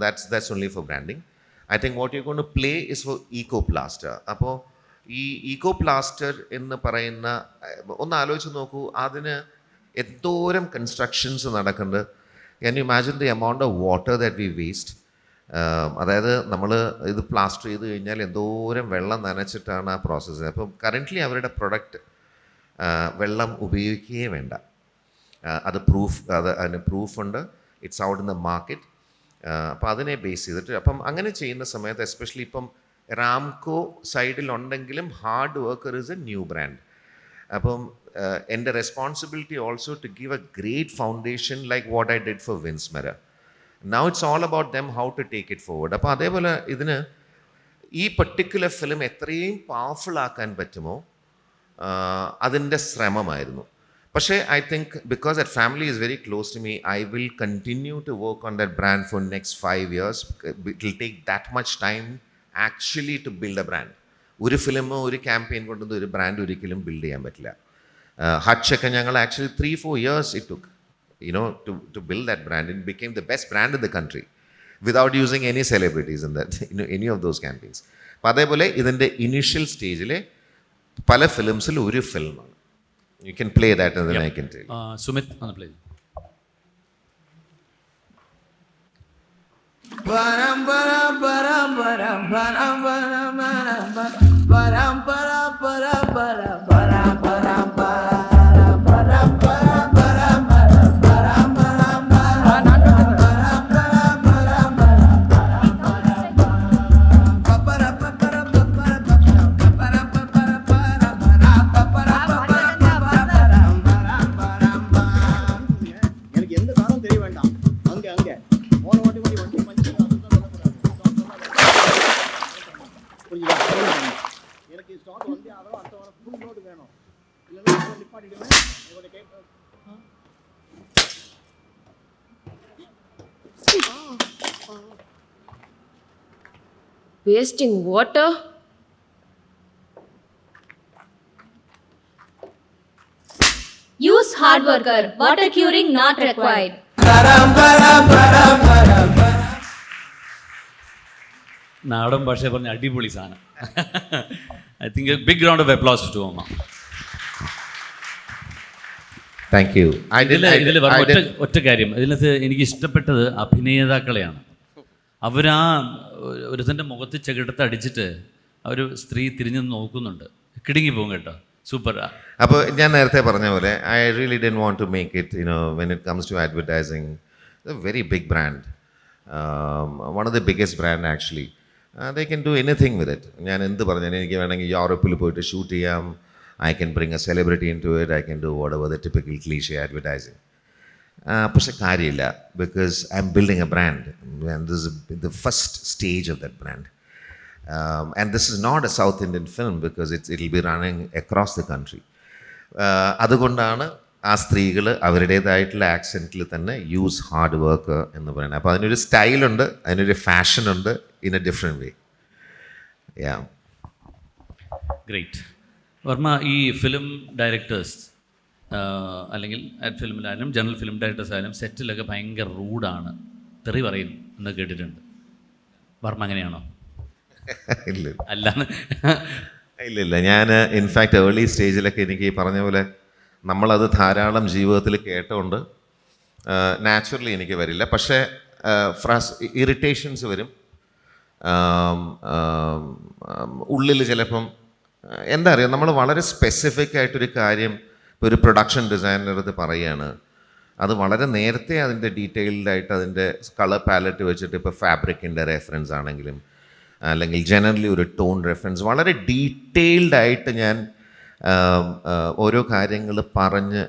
That's only for branding. I think what you going to play is for eco plaster. അപ്പോൾ ഈ ഈക്കോ പ്ലാസ്റ്റർ എന്ന് പറയുന്ന, ഒന്ന് ആലോചിച്ച് നോക്കൂ, അതിന് എന്തോരം കൺസ്ട്രക്ഷൻസ് നടക്കുന്നുണ്ട്. Can you imagine the amount of water that we waste. അതായത് നമ്മൾ ഇത് പ്ലാസ്റ്റർ ചെയ്ത് കഴിഞ്ഞാൽ എന്തോരം വെള്ളം നനച്ചിട്ടാണ് ആ പ്രോസസ്സ്. അപ്പം കറൻ്റ്ലി അവരുടെ പ്രൊഡക്റ്റ് വെള്ളം ഉപയോഗിക്കുകയേ വേണ്ട. അതിന് പ്രൂഫുണ്ട്. It's out in the market. അപ്പം അതിനെ ബേസ് ചെയ്തിട്ട് അപ്പം അങ്ങനെ ചെയ്യുന്ന സമയത്ത് എസ്പെഷ്യലി ഇപ്പം റാംകോ സൈഡിലുണ്ടെങ്കിലും hard worker is a new brand. അപ്പം എൻ്റെ responsibility also to give a great foundation like what I did for Vinsmera. Now it's all about them how to take it forward. അപ്പോൾ അതേപോലെ ഇതിന് ഈ പർട്ടിക്കുലർ ഫിലിം എത്രയും powerful ആക്കാൻ പറ്റുമോ അതിൻ്റെ ശ്രമമായിരുന്നു. പക്ഷേ I think because that family is very close to me, I will continue to work on that brand for next 5 years. It will take that much time actually to build a brand. ഒരു ഫിലിമോ ഒരു campaign കൊണ്ടൊന്നും ഒരു brand ഒരിക്കലും build ചെയ്യാൻ പറ്റില്ല. ഹച്ചൊക്കെ ഞങ്ങൾ actually 3-4 years it took, to build that brand. It became the best brand in the country without using any celebrities in that, any of those campaigns. അപ്പോൾ അതേപോലെ ഇതിൻ്റെ ഇനീഷ്യൽ സ്റ്റേജിലെ പല ഫിലിംസിൽ ഒരു ഫിലിമാണ്. You can play that and then I can tell you. Sumit, on the play. Param param param param param param param param param param param param param param param param param param எனக்கு எந்த தானம் தெரிய வேண்டாம். அங்க அங்க ஓன ஓட்டி ஓட்டி வண்டி மஞ்சள் புரியுதா? எனக்கு ஸ்டாக் வந்து அதோ அடுத்த வாரம் ஃபுல் நோட் வேணும். இல்லைன்னா அதை நிப்பாட்டிடுவேன். உங்களோட கேட்க Wasting water? Use hard worker. Water curing not required. നാടൻ ഭാഷ പറഞ്ഞ അടിപൊളി സാധനം. I think big round of applause to Amma. Thank you. ഇതിൽ ഒറ്റ കാര്യം, ഇതിനകത്ത് എനിക്ക് ഇഷ്ടപ്പെട്ടത് അഭിനേതാക്കളെയാണ്. അവരാ ഒരുത്തൻ്റെ മുഖത്ത് ചെകിടത്ത് അടിച്ചിട്ട് ഒരു സ്ത്രീ തിരിഞ്ഞു നോക്കുന്നുണ്ട്, കിടുങ്ങി പോകും കേട്ടോ. സൂപ്പർ. അപ്പോൾ ഞാൻ നേരത്തെ പറഞ്ഞ പോലെ I really didn't want to make it when it comes to advertising a very big brand, one of the biggest brand actually. They can do anything with it. ഞാൻ എന്ത് പറഞ്ഞാൽ എനിക്ക് വേണമെങ്കിൽ യൂറോപ്പിൽ പോയിട്ട് ഷൂട്ട് ചെയ്യാം. I can bring a celebrity into it. I can do whatever the typical cliche advertising. പക്ഷെ കാര്യമില്ല, because I'm building a brand and this is the first stage of that brand. And this is not a South Indian film because it'll be running across the country. അതുകൊണ്ടാണ് ആ സ്ത്രീകൾ അവരുടേതായിട്ടുള്ള ആക്സെൻറ്റിൽ തന്നെ use hard work എന്ന് പറയുന്നത്. അപ്പോൾ അതിനൊരു സ്റ്റൈലുണ്ട്, അതിനൊരു ഫാഷനുണ്ട്, in a different way. Yeah, great. Varma, ഈ ഫിലിം ഡയറക്ടേഴ്സ് അല്ലെങ്കിൽ ഫിലിമിലായാലും ജനറൽ ഫിലിം ഡയറക്ടേഴ്സ് ആയാലും സെറ്റിലൊക്കെ ഭയങ്കര റൂഡാണ്, തെറി പറയും എന്ന് കേട്ടിട്ടുണ്ട്. വർമ്മ അങ്ങനെയാണോ? ഇല്ല അല്ല ഇല്ലില്ല. ഞാൻ ഇൻഫാക്റ്റ് ഏർലി സ്റ്റേജിലൊക്കെ എനിക്ക് ഈ പറഞ്ഞ പോലെ നമ്മളത് ധാരാളം ജീവിതത്തിൽ കേട്ടുകൊണ്ട് നാച്ചുറലി എനിക്ക് വരില്ല. പക്ഷേ ഇറിറ്റേഷൻസ് വരും ഉള്ളിൽ. ചിലപ്പം എന്താ അറിയാം, നമ്മൾ വളരെ സ്പെസിഫിക് ആയിട്ടൊരു കാര്യം ഇപ്പോൾ ഒരു പ്രൊഡക്ഷൻ ഡിസൈനർ ഇത് പറയുകയാണ്, അത് വളരെ നേരത്തെ അതിൻ്റെ ഡീറ്റെയിൽഡായിട്ട് അതിൻ്റെ കളർ പാലറ്റ് വെച്ചിട്ട്, ഇപ്പോൾ ഫാബ്രിക്കിൻ്റെ റെഫറൻസ് ആണെങ്കിലും അല്ലെങ്കിൽ ജനറലി ഒരു ടോൺ റെഫറൻസ്, വളരെ ഡീറ്റെയിൽഡായിട്ട് ഞാൻ ഓരോ കാര്യങ്ങൾ പറഞ്ഞ്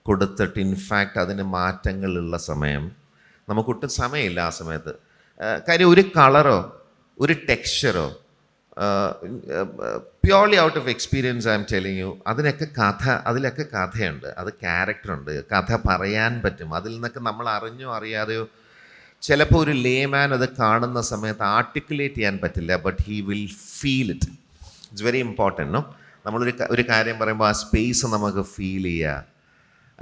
കൊടുത്തിട്ട് ഇൻഫാക്റ്റ് അതിന് മാറ്റങ്ങളുള്ള സമയം നമുക്കൊട്ടും സമയമില്ല ആ സമയത്ത്. കാര്യം ഒരു കളറോ ഒരു ടെക്സ്ചറോ purely out of experience I'm telling you, അതിലൊക്കെ കഥയുണ്ട്, അത് ക്യാരക്ടറുണ്ട്, കഥ പറയാൻ പറ്റും. അതിൽ നിന്നൊക്കെ നമ്മൾ അറിഞ്ഞോ അറിയാതെയോ ചിലപ്പോൾ ഒരു ലേമാൻ അത് കാണുന്ന സമയത്ത് ആർട്ടിക്കുലേറ്റ് ചെയ്യാൻ പറ്റില്ല, but he will feel it. It's very important. No, നമ്മളൊരു കാര്യം പറയുമ്പോൾ ആ സ്പേസ് നമുക്ക് ഫീൽ ചെയ്യുക,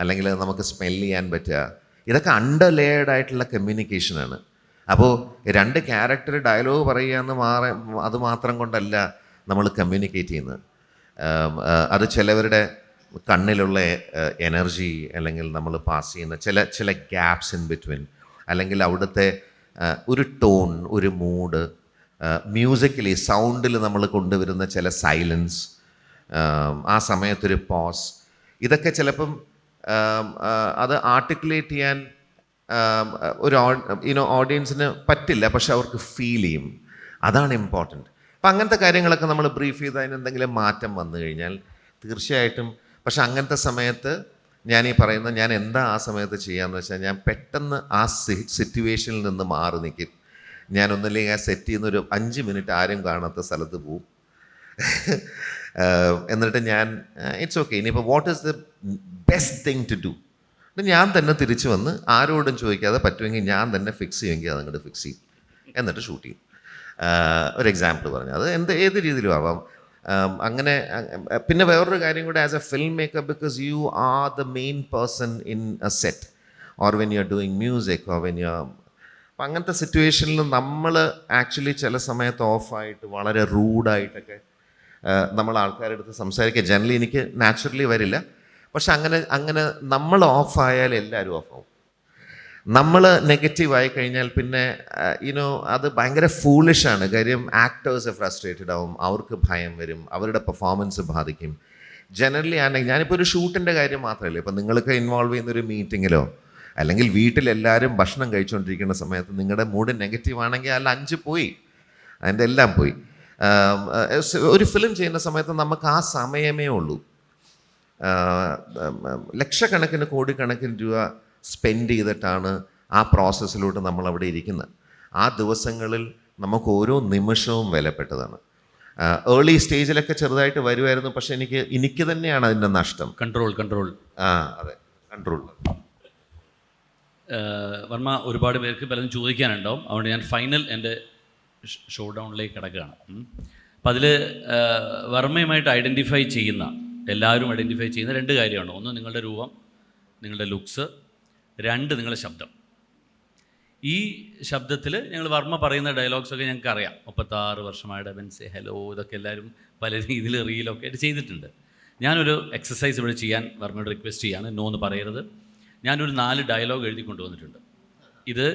അല്ലെങ്കിൽ നമുക്ക് സ്മെൽ ചെയ്യാൻ പറ്റുക, ഇതൊക്കെ അണ്ടർ ലെയർഡ് ആയിട്ടുള്ള കമ്മ്യൂണിക്കേഷനാണ്. അപ്പോൾ രണ്ട് ക്യാരക്ടർ ഡയലോഗ് പറയുക എന്ന് അത് മാത്രം കൊണ്ടല്ല നമ്മൾ കമ്മ്യൂണിക്കേറ്റ് ചെയ്യുന്നത്. അത് ചിലവരുടെ കണ്ണിലുള്ള എനർജി, അല്ലെങ്കിൽ നമ്മൾ പാസ് ചെയ്യുന്ന ചില ഗ്യാപ്സ് ഇൻ ബിറ്റ്വീൻ, അല്ലെങ്കിൽ അവിടുത്തെ ഒരു ടോൺ, ഒരു മൂഡ്, മ്യൂസിക്കലി സൗണ്ടിൽ നമ്മൾ കൊണ്ടുവരുന്ന ചില സൈലൻസ്, ആ സമയത്തൊരു പോസ്, ഇതൊക്കെ ചിലപ്പം അത് ആർട്ടിക്കുലേറ്റ് ചെയ്യാൻ ഒരു ഓഡിയൻസിന് പറ്റില്ല, പക്ഷെ അവർക്ക് ഫീൽ ചെയ്യും. അതാണ് ഇമ്പോർട്ടൻറ്റ്. അപ്പം അങ്ങനത്തെ കാര്യങ്ങളൊക്കെ നമ്മൾ ബ്രീഫ് ചെയ്ത് അതിന് എന്തെങ്കിലും മാറ്റം വന്നു കഴിഞ്ഞാൽ തീർച്ചയായിട്ടും. പക്ഷെ അങ്ങനത്തെ സമയത്ത് ഞാൻ എന്താ ആ സമയത്ത് ചെയ്യാമെന്ന് വെച്ചാൽ, ഞാൻ പെട്ടെന്ന് ആ സിറ്റുവേഷനിൽ നിന്ന് മാറി നിൽക്കും. ഞാനൊന്നില്ലെങ്കിൽ ആ സെറ്റ് ചെയ്യുന്നൊരു 5 മിനിറ്റ് ആരും കാണാത്ത സ്ഥലത്ത് പോവും. എന്നിട്ട് ഞാൻ ഇറ്റ്സ് ഓക്കെ, ഇനിയിപ്പോൾ what is the best thing to do, ഞാൻ തന്നെ തിരിച്ചു വന്ന് ആരോടും ചോദിക്കാതെ പറ്റുമെങ്കിൽ ഞാൻ തന്നെ ഫിക്സ് ചെയ്യുമെങ്കിൽ അതങ്ങോട്ട് ഫിക്സ് ചെയ്യും, എന്നിട്ട് ഷൂട്ട് ചെയ്യും. ഒരു എക്സാമ്പിൾ പറഞ്ഞു, അത് ഏത് രീതിയിലും ആവാം. അങ്ങനെ പിന്നെ വേറൊരു കാര്യം കൂടെ, as A film maker, because you are the main person in A set or when you are doing music or when you are. അപ്പം അങ്ങനത്തെ സിറ്റുവേഷനിൽ നമ്മൾ ആക്ച്വലി ചില സമയത്ത് ഓഫായിട്ട് വളരെ റൂഡായിട്ടൊക്കെ നമ്മൾ ആൾക്കാരുടെ അടുത്ത് സംസാരിക്കുക ജനറലി എനിക്ക് നാച്ചുറലി വരില്ല. പക്ഷെ അങ്ങനെ നമ്മൾ ഓഫായാൽ എല്ലാവരും ഓഫാവും. നമ്മൾ നെഗറ്റീവായി കഴിഞ്ഞാൽ പിന്നെ അത് ഭയങ്കര ഫൂളിഷാണ്. കാര്യം ആക്ടേഴ്സ് ഫ്രസ്ട്രേറ്റഡ് ആവും, അവർക്ക് ഭയം വരും, അവരുടെ പെർഫോമൻസ് ബാധിക്കും. ജനറലി ആണെങ്കിൽ ഞാനിപ്പോൾ ഒരു ഷൂട്ടിൻ്റെ കാര്യം മാത്രമല്ല, ഇപ്പം നിങ്ങൾക്ക് ഇൻവോൾവ് ചെയ്യുന്നൊരു മീറ്റിങ്ങിലോ അല്ലെങ്കിൽ വീട്ടിലെല്ലാവരും ഭക്ഷണം കഴിച്ചുകൊണ്ടിരിക്കുന്ന സമയത്ത് നിങ്ങളുടെ മൂഡ് നെഗറ്റീവ് ആണെങ്കിൽ അതിൽ 5 പോയി, അതിൻ്റെ എല്ലാം പോയി. ഒരു ഫിലിം ചെയ്യുന്ന സമയത്ത് നമുക്ക് ആ സമയമേ ഉള്ളൂ. ലക്ഷക്കണക്കിന് കോടിക്കണക്കിന് രൂപ സ്പെൻഡ് ചെയ്തിട്ടാണ് ആ പ്രോസസ്സിലോട്ട് നമ്മൾ അവിടെ ഇരിക്കുന്നത്. ആ ദിവസങ്ങളിൽ നമുക്ക് ഓരോ നിമിഷവും വിലപ്പെട്ടതാണ്. ഏർലി സ്റ്റേജിലൊക്കെ ചെറുതായിട്ട് വരുമായിരുന്നു, പക്ഷെ എനിക്ക് തന്നെയാണ് അതിൻ്റെ നഷ്ടം. കൺട്രോൾ അതെ, കൺട്രോൾ. വർമ്മ, ഒരുപാട് പേർക്ക് പലതും ചോദിക്കാനുണ്ടാവും, അതുകൊണ്ട് ഞാൻ ഫൈനൽ എൻ്റെ ഷോ ഡൗണിലേക്ക് കിടക്കുകയാണ്. അപ്പം അതിൽ വർമ്മയുമായിട്ട് എല്ലാവരും ഐഡൻറ്റിഫൈ ചെയ്യുന്ന 2 കാര്യമാണ്. ഒന്ന് നിങ്ങളുടെ രൂപം, നിങ്ങളുടെ ലുക്സ്, 2 നിങ്ങളുടെ ശബ്ദം. ഈ ശബ്ദത്തിൽ ഞങ്ങൾ വർമ്മ പറയുന്ന ഡയലോഗ്സൊക്കെ ഞങ്ങൾക്ക് അറിയാം. 36 വർഷമായിട്ട് ബെൻസെ ഹലോ ഇതൊക്കെ എല്ലാവരും പല രീതിയിൽ റീലൊക്കെ ആയിട്ട് ചെയ്തിട്ടുണ്ട്. ഞാനൊരു എക്സസൈസ് ഇവിടെ ചെയ്യാൻ വർമ്മയോട് റിക്വസ്റ്റ് ചെയ്യാണ്, നോ എന്ന് പറയരുത്. ഞാനൊരു 4 ഡയലോഗ് എഴുതി കൊണ്ടുവന്നിട്ടുണ്ട്. ഇത്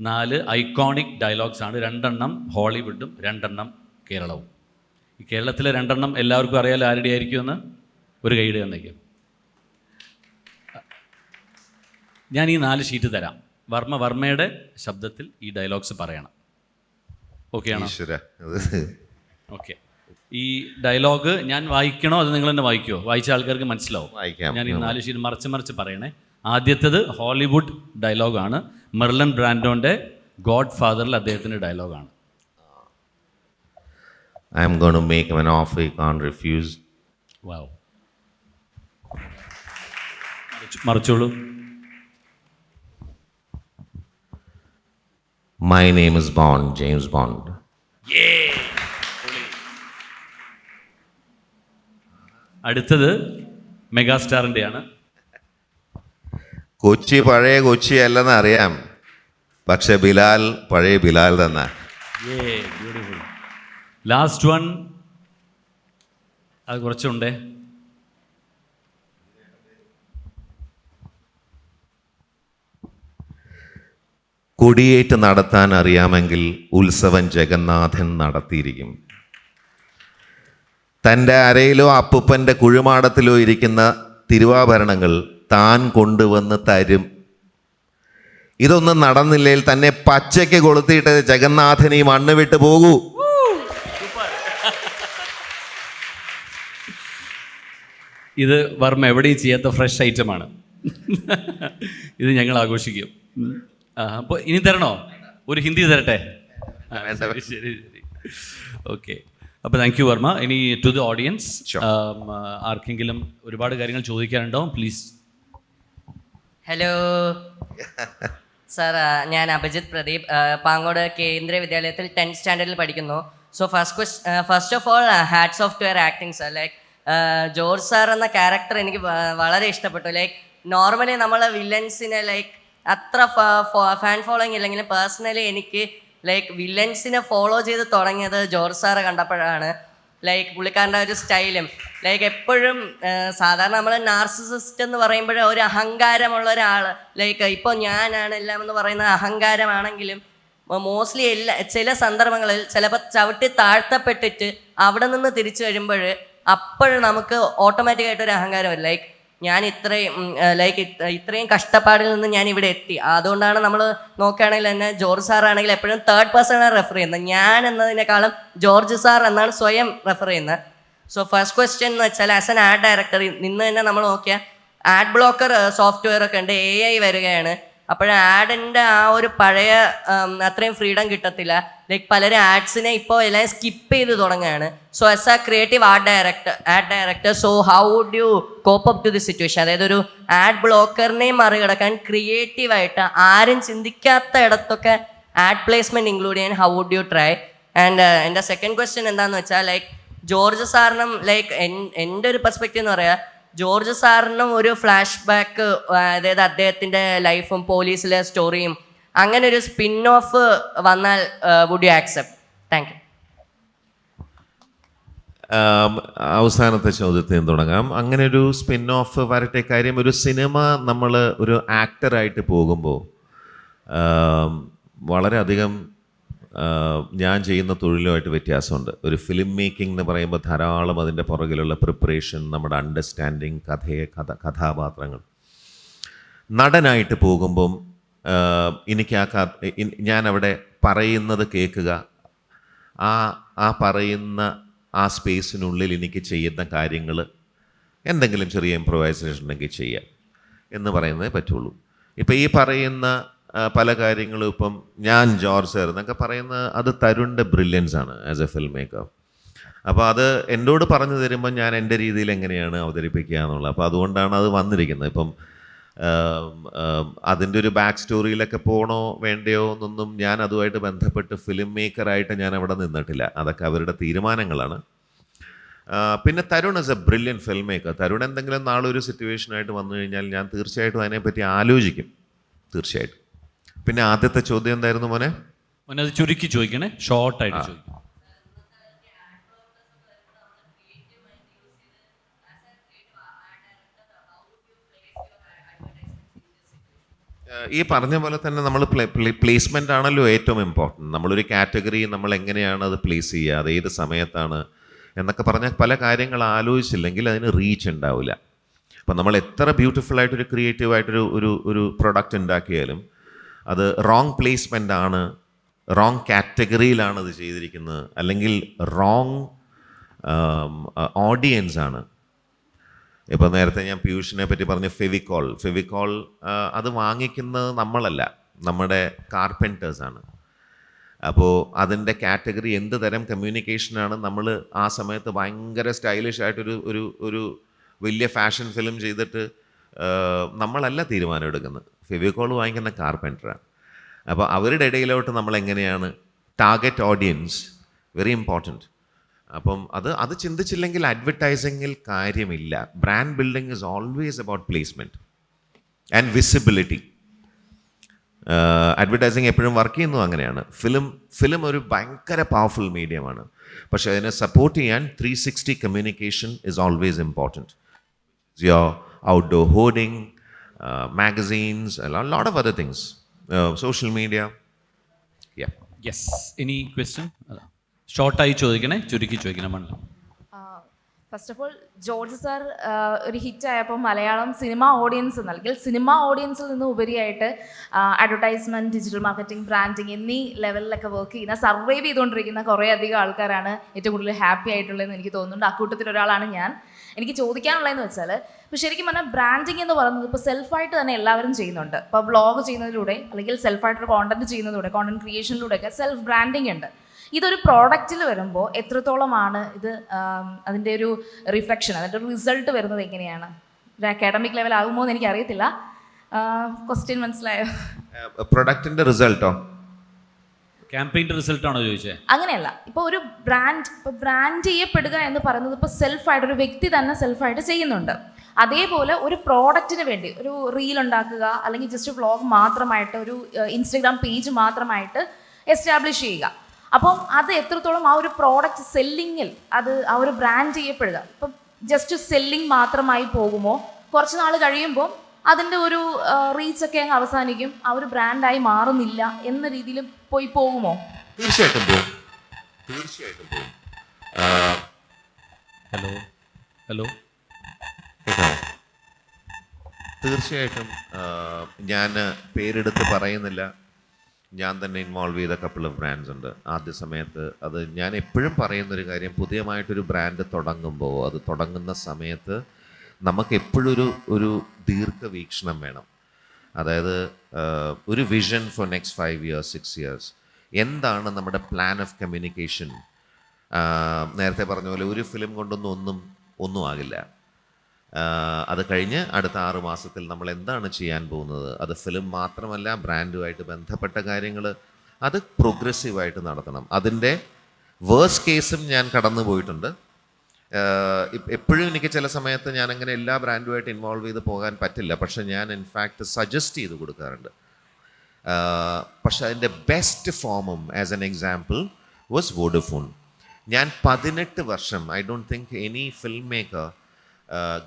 4 ഐക്കോണിക് ഡയലോഗ്സാണ്. 2 ഹോളിവുഡും 2 കേരളവും. ഈ കേരളത്തിലെ 2 എല്ലാവർക്കും അറിയാലോ ആരുടെ ആയിരിക്കുമെന്ന്. ഒരു കൈയ്യടി തന്നേക്കും. ഞാൻ ഈ 4 ഷീറ്റ് തരാം. വർമ്മയുടെ ശബ്ദത്തിൽ ഈ ഡയലോഗ്സ് പറയണം. ഓക്കെ ആണോ? ഓക്കെ. ഈ ഡയലോഗ് ഞാൻ വായിക്കണോ അത് നിങ്ങൾ തന്നെ വായിക്കുമോ? വായിച്ച ആൾക്കാർക്ക് മനസ്സിലാവും. ഞാൻ ഈ 4 ഷീറ്റ് മറിച്ച് പറയണേ. ആദ്യത്തേത് ഹോളിവുഡ് ഡയലോഗാണ്. മെർലൻ ബ്രാൻഡോൻ്റെ ഗോഡ് ഫാദറിൽ അദ്ദേഹത്തിൻ്റെ ഡയലോഗാണ്. I am going to make him an offer he can't refuse. Wow. മറിച്ചോളൂ. My name is Bond, James Bond. അടുത്തത് മെഗാസ്റ്റാറിൻ്റെയാണ്. കൊച്ചി പഴയ കൊച്ചി അല്ലെന്ന് അറിയാം, പക്ഷെ ബിലാൽ പഴയ ബിലാൽ തന്നെ. ബ്യൂട്ടിഫുൾ. ലാസ്റ്റ് വൺ അത് കുറച്ചുണ്ടേ. കൊടിയേറ്റ് നടത്താൻ അറിയാമെങ്കിൽ ഉത്സവം ജഗന്നാഥൻ നടത്തിയിരിക്കും. തൻ്റെ അരയിലോ അപ്പൂപ്പൻ്റെ കുഴിമാടത്തിലോ ഇരിക്കുന്ന തിരുവാഭരണങ്ങൾ താൻ കൊണ്ടുവന്ന് തരും. ഇതൊന്നും നടന്നില്ലെങ്കിൽ തന്നെ പച്ചയ്ക്ക് കൊളുത്തിയിട്ട് ജഗന്നാഥൻ ഈ മണ്ണ് വിട്ട് പോകൂ. ഇത് വർമ്മ എവിടെയും ചെയ്യാത്ത ഫ്രഷ് ഐറ്റമാണ്. ഇത് ഞങ്ങൾ ആഘോഷിക്കും. അപ്പോൾ ഇനി തരണോ? ഒരു ഹിന്ദി തരട്ടെ? ശരി ശരി. ഓക്കെ. അപ്പോൾ താങ്ക് യു വർമ്മ. ഇനി ടു ദി ഓഡിയൻസ്, ആർക്കെങ്കിലും ഒരുപാട് കാര്യങ്ങൾ ചോദിക്കാനുണ്ടാവും, പ്ലീസ്. ഹലോ സാർ, ഞാൻ അഭിജിത്ത് പ്രദീപ്, പാങ്ങോട് കേന്ദ്രീയ വിദ്യാലയത്തിൽ 10th സ്റ്റാൻഡേർഡിൽ പഠിക്കുന്നു. So first of all hats of two your acting sir. Like George sir എന്ന ക്യാരക്ടർ എനിക്ക് വളരെ ഇഷ്ടപ്പെട്ടു. ലൈക്ക് നോർമലി നമ്മൾ വില്ലൻസിനെ ലൈക്ക് അത്ര ഫാൻ ഫോളോയിങ് ഇല്ലെങ്കിലും പേഴ്സണലി എനിക്ക് ലൈക്ക് വില്ലൻസിനെ ഫോളോ ചെയ്ത് തുടങ്ങിയത് ജോർജ് സാറെ കണ്ടപ്പോഴാണ്. ലൈക്ക് പുള്ളിക്കാരൻ്റെ ഒരു സ്റ്റൈലും ലൈക്ക് എപ്പോഴും സാധാരണ നമ്മൾ നാർസിസിസ്റ്റ് എന്ന് പറയുമ്പോൾ ഒരു അഹങ്കാരമുള്ള ഒരാൾ, ലൈക്ക് ഇപ്പോൾ ഞാനാണ് എല്ലാം എന്ന് പറയുന്ന അഹങ്കാരമാണെങ്കിലും മോസ്റ്റ്ലി ചില സന്ദർഭങ്ങളിൽ ചിലപ്പോൾ ചവിട്ടി താഴ്ത്തപ്പെട്ടിട്ട് അവിടെ നിന്ന് തിരിച്ചു വരുമ്പോൾ അപ്പോഴും നമുക്ക് ഓട്ടോമാറ്റിക്കായിട്ടൊരു അഹങ്കാരം വരും. ലൈക്ക് ഞാൻ ഇത്രയും കഷ്ടപ്പാടിൽ നിന്ന് ഞാൻ ഇവിടെ എത്തി. അതുകൊണ്ടാണ് നമ്മൾ നോക്കുകയാണെങ്കിൽ തന്നെ ജോർജ് സാർ ആണെങ്കിൽ എപ്പോഴും 3rd പേഴ്സണാണ് റെഫർ ചെയ്യുന്നത്. ഞാൻ എന്നതിനേക്കാളും ജോർജ് സാർ എന്നാണ് സ്വയം റെഫർ ചെയ്യുന്നത്. സോ ഫസ്റ്റ് ക്വസ്റ്റ്യൻ എന്ന് വെച്ചാൽ ആസ് എൻ ആഡ് ഡയറക്ടർ ഇന്ന് തന്നെ നമ്മൾ നോക്കിയാൽ ആഡ് ബ്ലോക്കർ സോഫ്റ്റ്വെയർ ഒക്കെ ഉണ്ട്, AI വരികയാണ്. അപ്പോൾ ആഡിൻ്റെ ആ ഒരു പഴയ അത്രയും ഫ്രീഡം കിട്ടത്തില്ല. ലൈക്ക് പലരും ആഡ്സിനെ ഇപ്പോൾ എല്ലാം സ്കിപ്പ് ചെയ്ത് തുടങ്ങുകയാണ്. So as a creative ad director so how would you cope up to the situation? അതായത് ഒരു ആഡ് ബ്ലോക്കറിനെയും മറികടക്കാൻ ക്രിയേറ്റീവായിട്ട് ആരും ചിന്തിക്കാത്ത ഇടത്തൊക്കെ ആഡ് പ്ലേസ്മെൻറ്റ് ഇൻക്ലൂഡ് ചെയ്യാൻ how would you try? And എൻ്റെ സെക്കൻഡ് ക്വസ്റ്റ്യൻ എന്താണെന്ന് വെച്ചാൽ ലൈക്ക് ജോർജ് സാറിനും ലൈക്ക് എൻ്റെ ഒരു പെർസ്പെക്റ്റീവ് എന്ന് പറയാം, ജോർജ് സാറിനും ഒരു ഫ്ലാഷ് ബാക്ക്, അതായത് അദ്ദേഹത്തിൻ്റെ ലൈഫും പോലീസിലെ സ്റ്റോറിയും അങ്ങനെ ഒരു സ്പിൻ ഓഫ് വന്നാൽ would you accept? Thank you. അവസാനത്തെ ചോദ്യത്തിൽ നിന്ന് തുടങ്ങാം. അങ്ങനെ ഒരു സ്പിൻ ഓഫ് വരട്ടെ. കാര്യം ഒരു സിനിമ നമ്മൾ ഒരു ആക്ടറായിട്ട് പോകുമ്പോൾ വളരെയധികം ഞാൻ ചെയ്യുന്ന തൊഴിലുമായിട്ട് വ്യത്യാസമുണ്ട്. ഒരു ഫിലിം മേക്കിംഗ് എന്ന് പറയുമ്പോൾ ധാരാളം അതിൻ്റെ പുറകിലുള്ള പ്രിപ്പറേഷൻ, നമ്മുടെ അണ്ടർസ്റ്റാൻഡിങ്, കഥാപാത്രങ്ങൾ. നടനായിട്ട് പോകുമ്പം എനിക്ക് ഞാൻ അവിടെ പറയുന്നത് കേൾക്കുക, ആ പറയുന്ന ആ സ്പേസിനുള്ളിൽ എനിക്ക് ചെയ്യുന്ന കാര്യങ്ങൾ എന്തെങ്കിലും ചെറിയ ഇംപ്രൊവൈസേഷൻ ഉണ്ടെങ്കിൽ ചെയ്യാം എന്ന് പറയുന്നതേ പറ്റുള്ളൂ. ഇപ്പം ഈ പറയുന്ന പല കാര്യങ്ങളും ഇപ്പം ഞാൻ ജോർജ് സാർ എന്നൊക്കെ പറയുന്ന അത് തരുണിൻ്റെ ബ്രില്യൻസ് ആണ് ആസ് എ ഫിൽം മേക്കർ. അപ്പോൾ അത് എന്നോട് പറഞ്ഞു തരുമ്പോൾ ഞാൻ എൻ്റെ രീതിയിൽ എങ്ങനെയാണ് അവതരിപ്പിക്കുക എന്നുള്ളത്. അപ്പോൾ അതുകൊണ്ടാണ് അത് വന്നിരിക്കുന്നത്. ഇപ്പം അതിൻ്റെ ഒരു ബാക്ക് സ്റ്റോറിയിലൊക്കെ പോകണോ വേണ്ടയോ എന്നൊന്നും ഞാൻ അതുമായിട്ട് ബന്ധപ്പെട്ട് ഫിലിം മേക്കറായിട്ട് ഞാൻ അവിടെ നിന്നിട്ടില്ല. അതൊക്കെ അവരുടെ തീരുമാനങ്ങളാണ്. പിന്നെ Tarun is A brilliant film maker. Tarun എന്തെങ്കിലും നാളെ ഒരു സിറ്റുവേഷനായിട്ട് വന്നു കഴിഞ്ഞാൽ ഞാൻ തീർച്ചയായിട്ടും അതിനെപ്പറ്റി ആലോചിക്കും, തീർച്ചയായിട്ടും. പിന്നെ ആദ്യത്തെ ചോദ്യം എന്തായിരുന്നു മോനെ? മോനെ അത് ചുരുക്കി ചോദിക്കണേ, ഷോർട്ടായിട്ട് ചോദിക്കും. ഈ പറഞ്ഞ പോലെ തന്നെ നമ്മൾ പ്ലേസ്മെൻ്റ് ആണല്ലോ ഏറ്റവും ഇമ്പോർട്ടൻറ്റ്. നമ്മളൊരു കാറ്റഗറി നമ്മൾ എങ്ങനെയാണ് അത് പ്ലേസ് ചെയ്യുക, അത് ഏത് സമയത്താണ് എന്നൊക്കെ പറഞ്ഞാൽ പല കാര്യങ്ങൾ ആലോചിച്ചില്ലെങ്കിൽ അതിന് റീച്ച് ഉണ്ടാവില്ല. അപ്പം നമ്മൾ എത്ര ബ്യൂട്ടിഫുൾ ആയിട്ടൊരു ക്രിയേറ്റീവായിട്ടൊരു ഒരു ഒരു പ്രൊഡക്റ്റ് ഉണ്ടാക്കിയാലും അത് റോങ് പ്ലേസ്മെൻ്റ് ആണ്, റോങ് കാറ്റഗറിയിലാണ് അത് ചെയ്തിരിക്കുന്നത്, അല്ലെങ്കിൽ റോങ് ഓഡിയൻസ് ആണ്. ഇപ്പോൾ നേരത്തെ ഞാൻ പീയൂഷിനെ പറ്റി പറഞ്ഞ ഫെവിക്കോൾ അത് വാങ്ങിക്കുന്നത് നമ്മളല്ല, നമ്മുടെ കാർപ്പൻറ്റേഴ്സാണ്. അപ്പോൾ അതിൻ്റെ കാറ്റഗറി എന്ത് തരം കമ്മ്യൂണിക്കേഷനാണ്, നമ്മൾ ആ സമയത്ത് ഭയങ്കര സ്റ്റൈലിഷ് ആയിട്ടൊരു ഒരു ഒരു വലിയ ഫാഷൻ ഫിലിം ചെയ്തിട്ട് നമ്മളല്ല തീരുമാനം എടുക്കുന്നത്, ഫെവിക്കോൾ വാങ്ങിക്കുന്ന കാർപ്പൻറ്ററാണ്. അപ്പോൾ അവരുടെ ഇടയിലോട്ട് നമ്മൾ എങ്ങനെയാണ് ടാർഗറ്റ് ഓഡിയൻസ്, വെരി ഇമ്പോർട്ടൻറ്റ്. അപ്പം അത് ചിന്തിച്ചില്ലെങ്കിൽ അഡ്വർടൈസിങ്ങിൽ കാര്യമില്ല. Brand building is always about placement and visibility. Advertising എപ്പോഴും വർക്ക് ചെയ്യുന്നു അങ്ങനെയാണ്. ഫിലിം ഒരു ഭയങ്കര പവർഫുൾ മീഡിയമാണ്, പക്ഷേ അതിനെ സപ്പോർട്ട് ചെയ്യാൻ 360 communication is always important. Your outdoor hoarding, magazines, lot of other things, social media. Yes, any question? ഷോർട്ടായി ചോദിക്കണേ, ചുരുക്കി ചോദിക്കണം. മണ്ണ് first of all George sir ഒരു ഹിറ്റ് ആയപ്പോൾ മലയാളം സിനിമ ഓഡിയൻസ് നൽകി സിനിമ ഓഡിയൻസിൽ നിന്ന് ഉപരിയായിട്ട് അഡ്വർടൈസ്മെൻറ്റ്, ഡിജിറ്റൽ മാർക്കറ്റിംഗ്, ബ്രാൻഡിങ് എന്നീ ലെവലിലൊക്കെ വർക്ക് ചെയ്യുന്ന സർവൈവ് ചെയ്തുകൊണ്ടിരിക്കുന്ന കുറേ അധികം ആൾക്കാരാണ് ഏറ്റവും കൂടുതൽ ഹാപ്പി ആയിട്ടുള്ളതെന്ന് എനിക്ക് തോന്നുന്നുണ്ട്. അക്കൂട്ടത്തിൽ ഒരാളാണ് ഞാൻ. എനിക്ക് ചോദിക്കാനുള്ളതെന്ന് വെച്ചാൽ, ഇപ്പോൾ ശരിക്കും പറഞ്ഞാൽ ബ്രാൻഡിങ് എന്ന് പറയുന്നത് ഇപ്പോൾ സെൽഫായിട്ട് തന്നെ എല്ലാവരും ചെയ്യുന്നുണ്ട്. ഇപ്പോൾ വ്ളോഗ് ചെയ്യുന്നതിലൂടെ അല്ലെങ്കിൽ സെൽഫായിട്ടൊരു കോണ്ടന്റ് ചെയ്യുന്നതിലൂടെ, കോണ്ടന്റ് ക്രിയേഷനിലൂടെയൊക്കെ സെൽഫ് ബ്രാൻഡിങ് ഉണ്ട്. ഇതൊരു പ്രോഡക്റ്റിൽ വരുമ്പോൾ എത്രത്തോളമാണ് ഇത് അതിൻ്റെ ഒരു റിഫ്ലക്ഷൻ, അതിൻ്റെ ഒരു റിസൾട്ട് വരുന്നത് എങ്ങനെയാണ്? ഒരു അക്കാഡമിക് ലെവൽ ആകുമോ എന്ന് എനിക്കറിയത്തില്ല. ക്വസ്റ്റ്യൻ മനസ്സിലായോ? പ്രൊഡക്റ്റിൻ്റെ റിസൾട്ടോ ക്യാമ്പയിൻ്റെ റിസൾട്ടാണോ ചോദിച്ചത്? അങ്ങനെയല്ല. ഇപ്പോൾ ഒരു ബ്രാൻഡ് ചെയ്യപ്പെടുക എന്ന് പറയുന്നത് ഇപ്പോൾ സെൽഫായിട്ട് ഒരു വ്യക്തി തന്നെ സെൽഫായിട്ട് ചെയ്യുന്നുണ്ട്. അതേപോലെ ഒരു പ്രോഡക്റ്റിന് വേണ്ടി ഒരു റീൽ ഉണ്ടാക്കുക, അല്ലെങ്കിൽ ജസ്റ്റ് വ്ളോഗ് മാത്രമായിട്ട് ഒരു ഇൻസ്റ്റഗ്രാം പേജ് മാത്രമായിട്ട് എസ്റ്റാബ്ലിഷ് ചെയ്യുക. അപ്പം അത് എത്രത്തോളം ആ ഒരു പ്രോഡക്റ്റ് സെല്ലിങ്ങിൽ അത് ആ ഒരു ബ്രാൻഡ് ചെയ്യപ്പെടുക, ഇപ്പം ജസ്റ്റ് സെല്ലിങ് മാത്രമായി പോകുമോ? കുറച്ച് നാൾ കഴിയുമ്പോൾ അതിൻ്റെ ഒരു റീച്ചൊക്കെ അങ്ങ് അവസാനിക്കും, ആ ഒരു ബ്രാൻഡായി മാറുന്നില്ല എന്ന രീതിയിൽ പോകുമോ? തീർച്ചയായിട്ടും പോകും, തീർച്ചയായിട്ടും പോകും. ഹലോ തീർച്ചയായിട്ടും. ഞാൻ പേരെടുത്ത് പറയുന്നില്ല, ഞാൻ തന്നെ ഇൻവോൾവ് ചെയ്ത കപ്പിൾ ഓഫ് ബ്രാൻഡ്സ് ഉണ്ട്. ആദ്യ സമയത്ത് അത് ഞാൻ എപ്പോഴും പറയുന്നൊരു കാര്യം, പുതിയമായിട്ടൊരു ബ്രാൻഡ് തുടങ്ങുമ്പോൾ, അത് തുടങ്ങുന്ന സമയത്ത് നമുക്ക് എപ്പോഴും ഒരു ദീർഘവീക്ഷണം വേണം. അതായത് ഒരു vision four next 5 years 6 years. എന്താണ് നമ്മുടെ പ്ലാൻ ഓഫ് കമ്മ്യൂണിക്കേഷൻ? നേരത്തെ പറഞ്ഞ പോലെ ഒരു ഫിലിം കൊണ്ടൊന്നും ഒന്നും ആകില്ല. അത് കഴിഞ്ഞ് അടുത്ത 6 മാസത്തിൽ നമ്മൾ എന്താണ് ചെയ്യാൻ പോകുന്നത്? അത് ഫിലിം മാത്രമല്ല, ബ്രാൻഡുമായിട്ട് ബന്ധപ്പെട്ട കാര്യങ്ങൾ, അത് പ്രോഗ്രസീവായിട്ട് നടത്തണം. അതിൻ്റെ വേഴ്സ്റ്റ് കേസും ഞാൻ കടന്നു പോയിട്ടുണ്ട്. എപ്പോഴും എനിക്ക് ചില സമയത്ത് ഞാൻ അങ്ങനെ എല്ലാ ബ്രാൻഡുമായിട്ട് ഇൻവോൾവ് ചെയ്ത് പോകാൻ പറ്റില്ല, പക്ഷെ ഞാൻ ഇൻഫാക്റ്റ് സജസ്റ്റ് ചെയ്ത് കൊടുക്കാറുണ്ട്. പക്ഷെ അതിൻ്റെ ബെസ്റ്റ് ഫോമും as an example was Vodafone. ഞാൻ 18 വർഷം, I don't think any film maker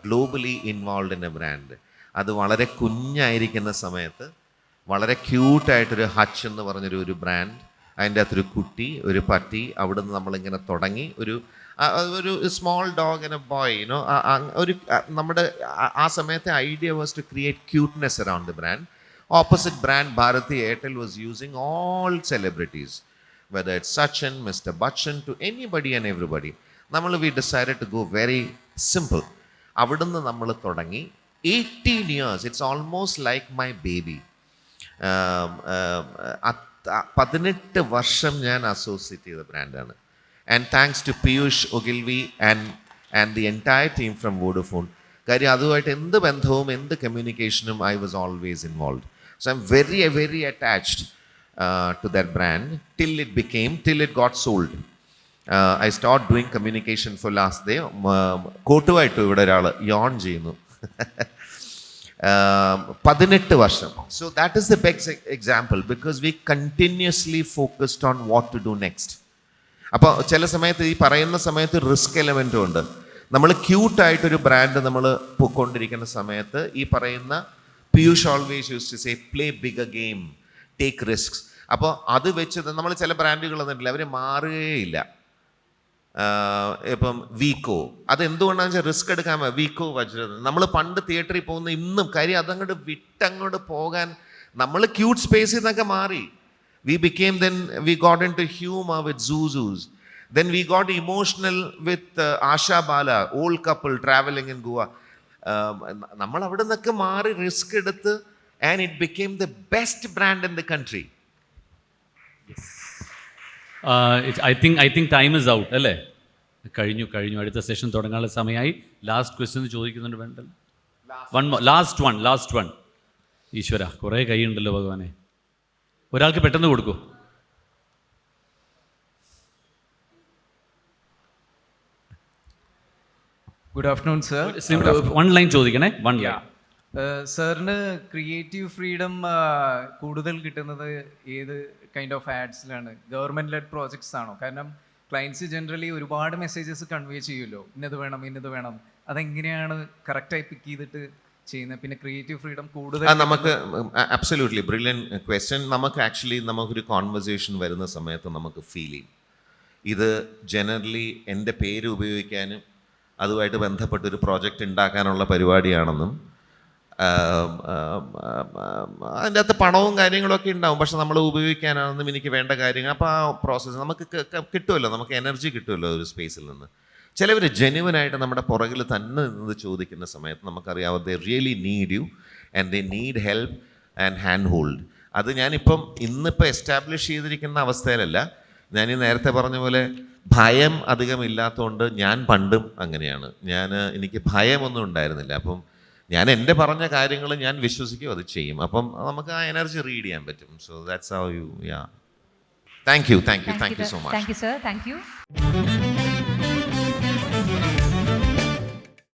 globally involve in A brand. അത് വളരെ കുഞ്ഞായിരിക്കുന്ന സമയത്ത് വളരെ ക്യൂട്ടായിട്ടൊരു ഹച്ച് എന്ന് പറഞ്ഞൊരു ബ്രാൻഡ്, അതിൻ്റെ അകത്തൊരു കുട്ടി, ഒരു പട്ടി, അവിടെ നിന്ന് നമ്മളിങ്ങനെ തുടങ്ങി ഒരു small dog and a boy, you know. ഒരു നമ്മുടെ ആ സമയത്തെ idea was to create cuteness around the brand. Opposite brand Bharti Airtel was using all celebrities, whether it's Sachin, Mr. Bachchan, to anybody and everybody. We decided to go very simple. അവിടുന്ന് നമ്മൾ തുടങ്ങി 18 years. It's almost like my baby. 18 വർഷം ഞാൻ associate ചെയ്ത ബ്രാൻഡാണ്. And thanks to Piyush Ogilvy and the entire team from Vodafone. കാര്യം അതുമായിട്ട് എന്ത് ബന്ധവും എന്ത് കമ്മ്യൂണിക്കേഷനും I was always involve. So I M very very attached to that brand till it got sold. I start doing communication for last day. കോട്ടുമായിട്ടു ഇവിടെ ഒരാൾ യോൺ ചെയ്യുന്നു. 18 വർഷം. So that is the best example because we continuously focused on what to do next. അപ്പോൾ ചില സമയത്ത് ഈ പറയുന്ന സമയത്ത് റിസ്ക് എലമെൻറ്റും ഉണ്ട്. നമ്മൾ ക്യൂട്ടായിട്ടൊരു ബ്രാൻഡ് നമ്മൾ പോയിക്കൊണ്ടിരിക്കുന്ന സമയത്ത് ഈ പറയുന്ന Piyush always use to say play big game, take risks. അപ്പോൾ അത് വെച്ച് നമ്മൾ ചില ബ്രാൻഡുകൾ വന്നിട്ടില്ല, അവർ മാറുകയില്ല. ഇപ്പം വീക്കോ, അത് എന്തുകൊണ്ടാണെന്ന് വെച്ചാൽ റിസ്ക് എടുക്കാൻ വീക്കോ വജ്രം. നമ്മൾ പണ്ട് തിയേറ്ററിൽ പോകുന്ന ഇന്നും കാര്യം അതങ്ങോട്ട് വിട്ടങ്ങോട്ട് പോകാൻ നമ്മൾ ക്യൂട്ട് സ്പേസിൽ നിന്നൊക്കെ മാറി. We became then, we got into humor with Zuzus. Then we got emotional with Asha Bala, old couple traveling in Goa. നമ്മൾ അവിടെ നിന്നൊക്കെ മാറി റിസ്ക് എടുത്ത് and it became the best brand in the country. I think time is out അല്ലേ? കഴിഞ്ഞു. അടുത്ത session തുടങ്ങാനുള്ള സമയമായി. ലാസ്റ്റ് ക്വസ്റ്റ്യൻ ചോദിക്കുന്നുണ്ട് വേണ്ടല്ലോ? Last one. ഈശ്വര, കുറേ കൈയുണ്ടല്ലോ ഭഗവാനെ. ഒരാൾക്ക് പെട്ടെന്ന് കൊടുക്കൂ. Good afternoon sir. One line ചോദിക്കണേ. One line. സാറിന് ക്രിയേറ്റീവ് ഫ്രീഡം കൂടുതൽ കിട്ടുന്നത് ഏത് കൈൻഡ് ഓഫ് ആഡ്സിലാണ്? ഗവൺമെൻറ് ലെഡ് പ്രോജക്ട്സ് ആണോ? കാരണം ക്ലയൻസ് ജനറലി ഒരുപാട് മെസ്സേജസ് കൺവേ ചെയ്യുമല്ലോ, ഇന്നത് വേണം. അതെങ്ങനെയാണ് കറക്റ്റായി പിക്ക് ചെയ്തിട്ട് ചെയ്യുന്നത്? പിന്നെ ക്രിയേറ്റീവ് ഫ്രീഡം കൂടുതൽ നമുക്ക് അബ്സല്യൂട്ട്ലി ബ്രില്യൻറ്റ് ക്വസ്റ്റ്യൻ. നമുക്ക് ആക്ച്വലി നമുക്കൊരു കോൺവെർസേഷൻ വരുന്ന സമയത്ത് നമുക്ക് ഫീൽ ചെയ്യും ഇത് ജനറലി എൻ്റെ പേര് ഉപയോഗിക്കാനും അതുമായിട്ട് ബന്ധപ്പെട്ടൊരു പ്രോജക്റ്റ് ഉണ്ടാക്കാനുള്ള പരിപാടിയാണെന്നും അതിൻ്റെ അകത്ത് പണവും കാര്യങ്ങളൊക്കെ ഉണ്ടാവും, പക്ഷെ നമ്മൾ ഉപയോഗിക്കാനാണെന്നും എനിക്ക് വേണ്ട കാര്യങ്ങൾ. അപ്പോൾ ആ പ്രോസസ്സ് നമുക്ക് കിട്ടുമല്ലോ, നമുക്ക് എനർജി കിട്ടുമല്ലോ ഒരു സ്പേസിൽ നിന്ന്. ചിലവർ ജെന്യുവനായിട്ട് നമ്മുടെ പുറകിൽ തന്നെ നിന്ന് ചോദിക്കുന്ന സമയത്ത് നമുക്കറിയാം they really need you and they need help and hand hold. അത് ഞാനിപ്പം ഇന്നിപ്പോൾ എസ്റ്റാബ്ലിഷ് ചെയ്തിരിക്കുന്ന അവസ്ഥയിലല്ല. ഞാൻ നേരത്തെ പറഞ്ഞ പോലെ ഭയം അധികം ഇല്ലാത്തതുകൊണ്ട് ഞാൻ പണ്ടും അങ്ങനെയാണ്. എനിക്ക് ഭയമൊന്നും ഉണ്ടായിരുന്നില്ല. അപ്പം ഞാൻ എൻ്റെ പറഞ്ഞ കാര്യങ്ങൾ ഞാൻ വിശ്വസിക്കും, അത് ചെയ്യും. അപ്പം നമുക്ക് ആ എനർജി റീഡ് ചെയ്യാൻ പറ്റും. So that's how you. Yeah, thank you so much. Thank you, sir. Thank you.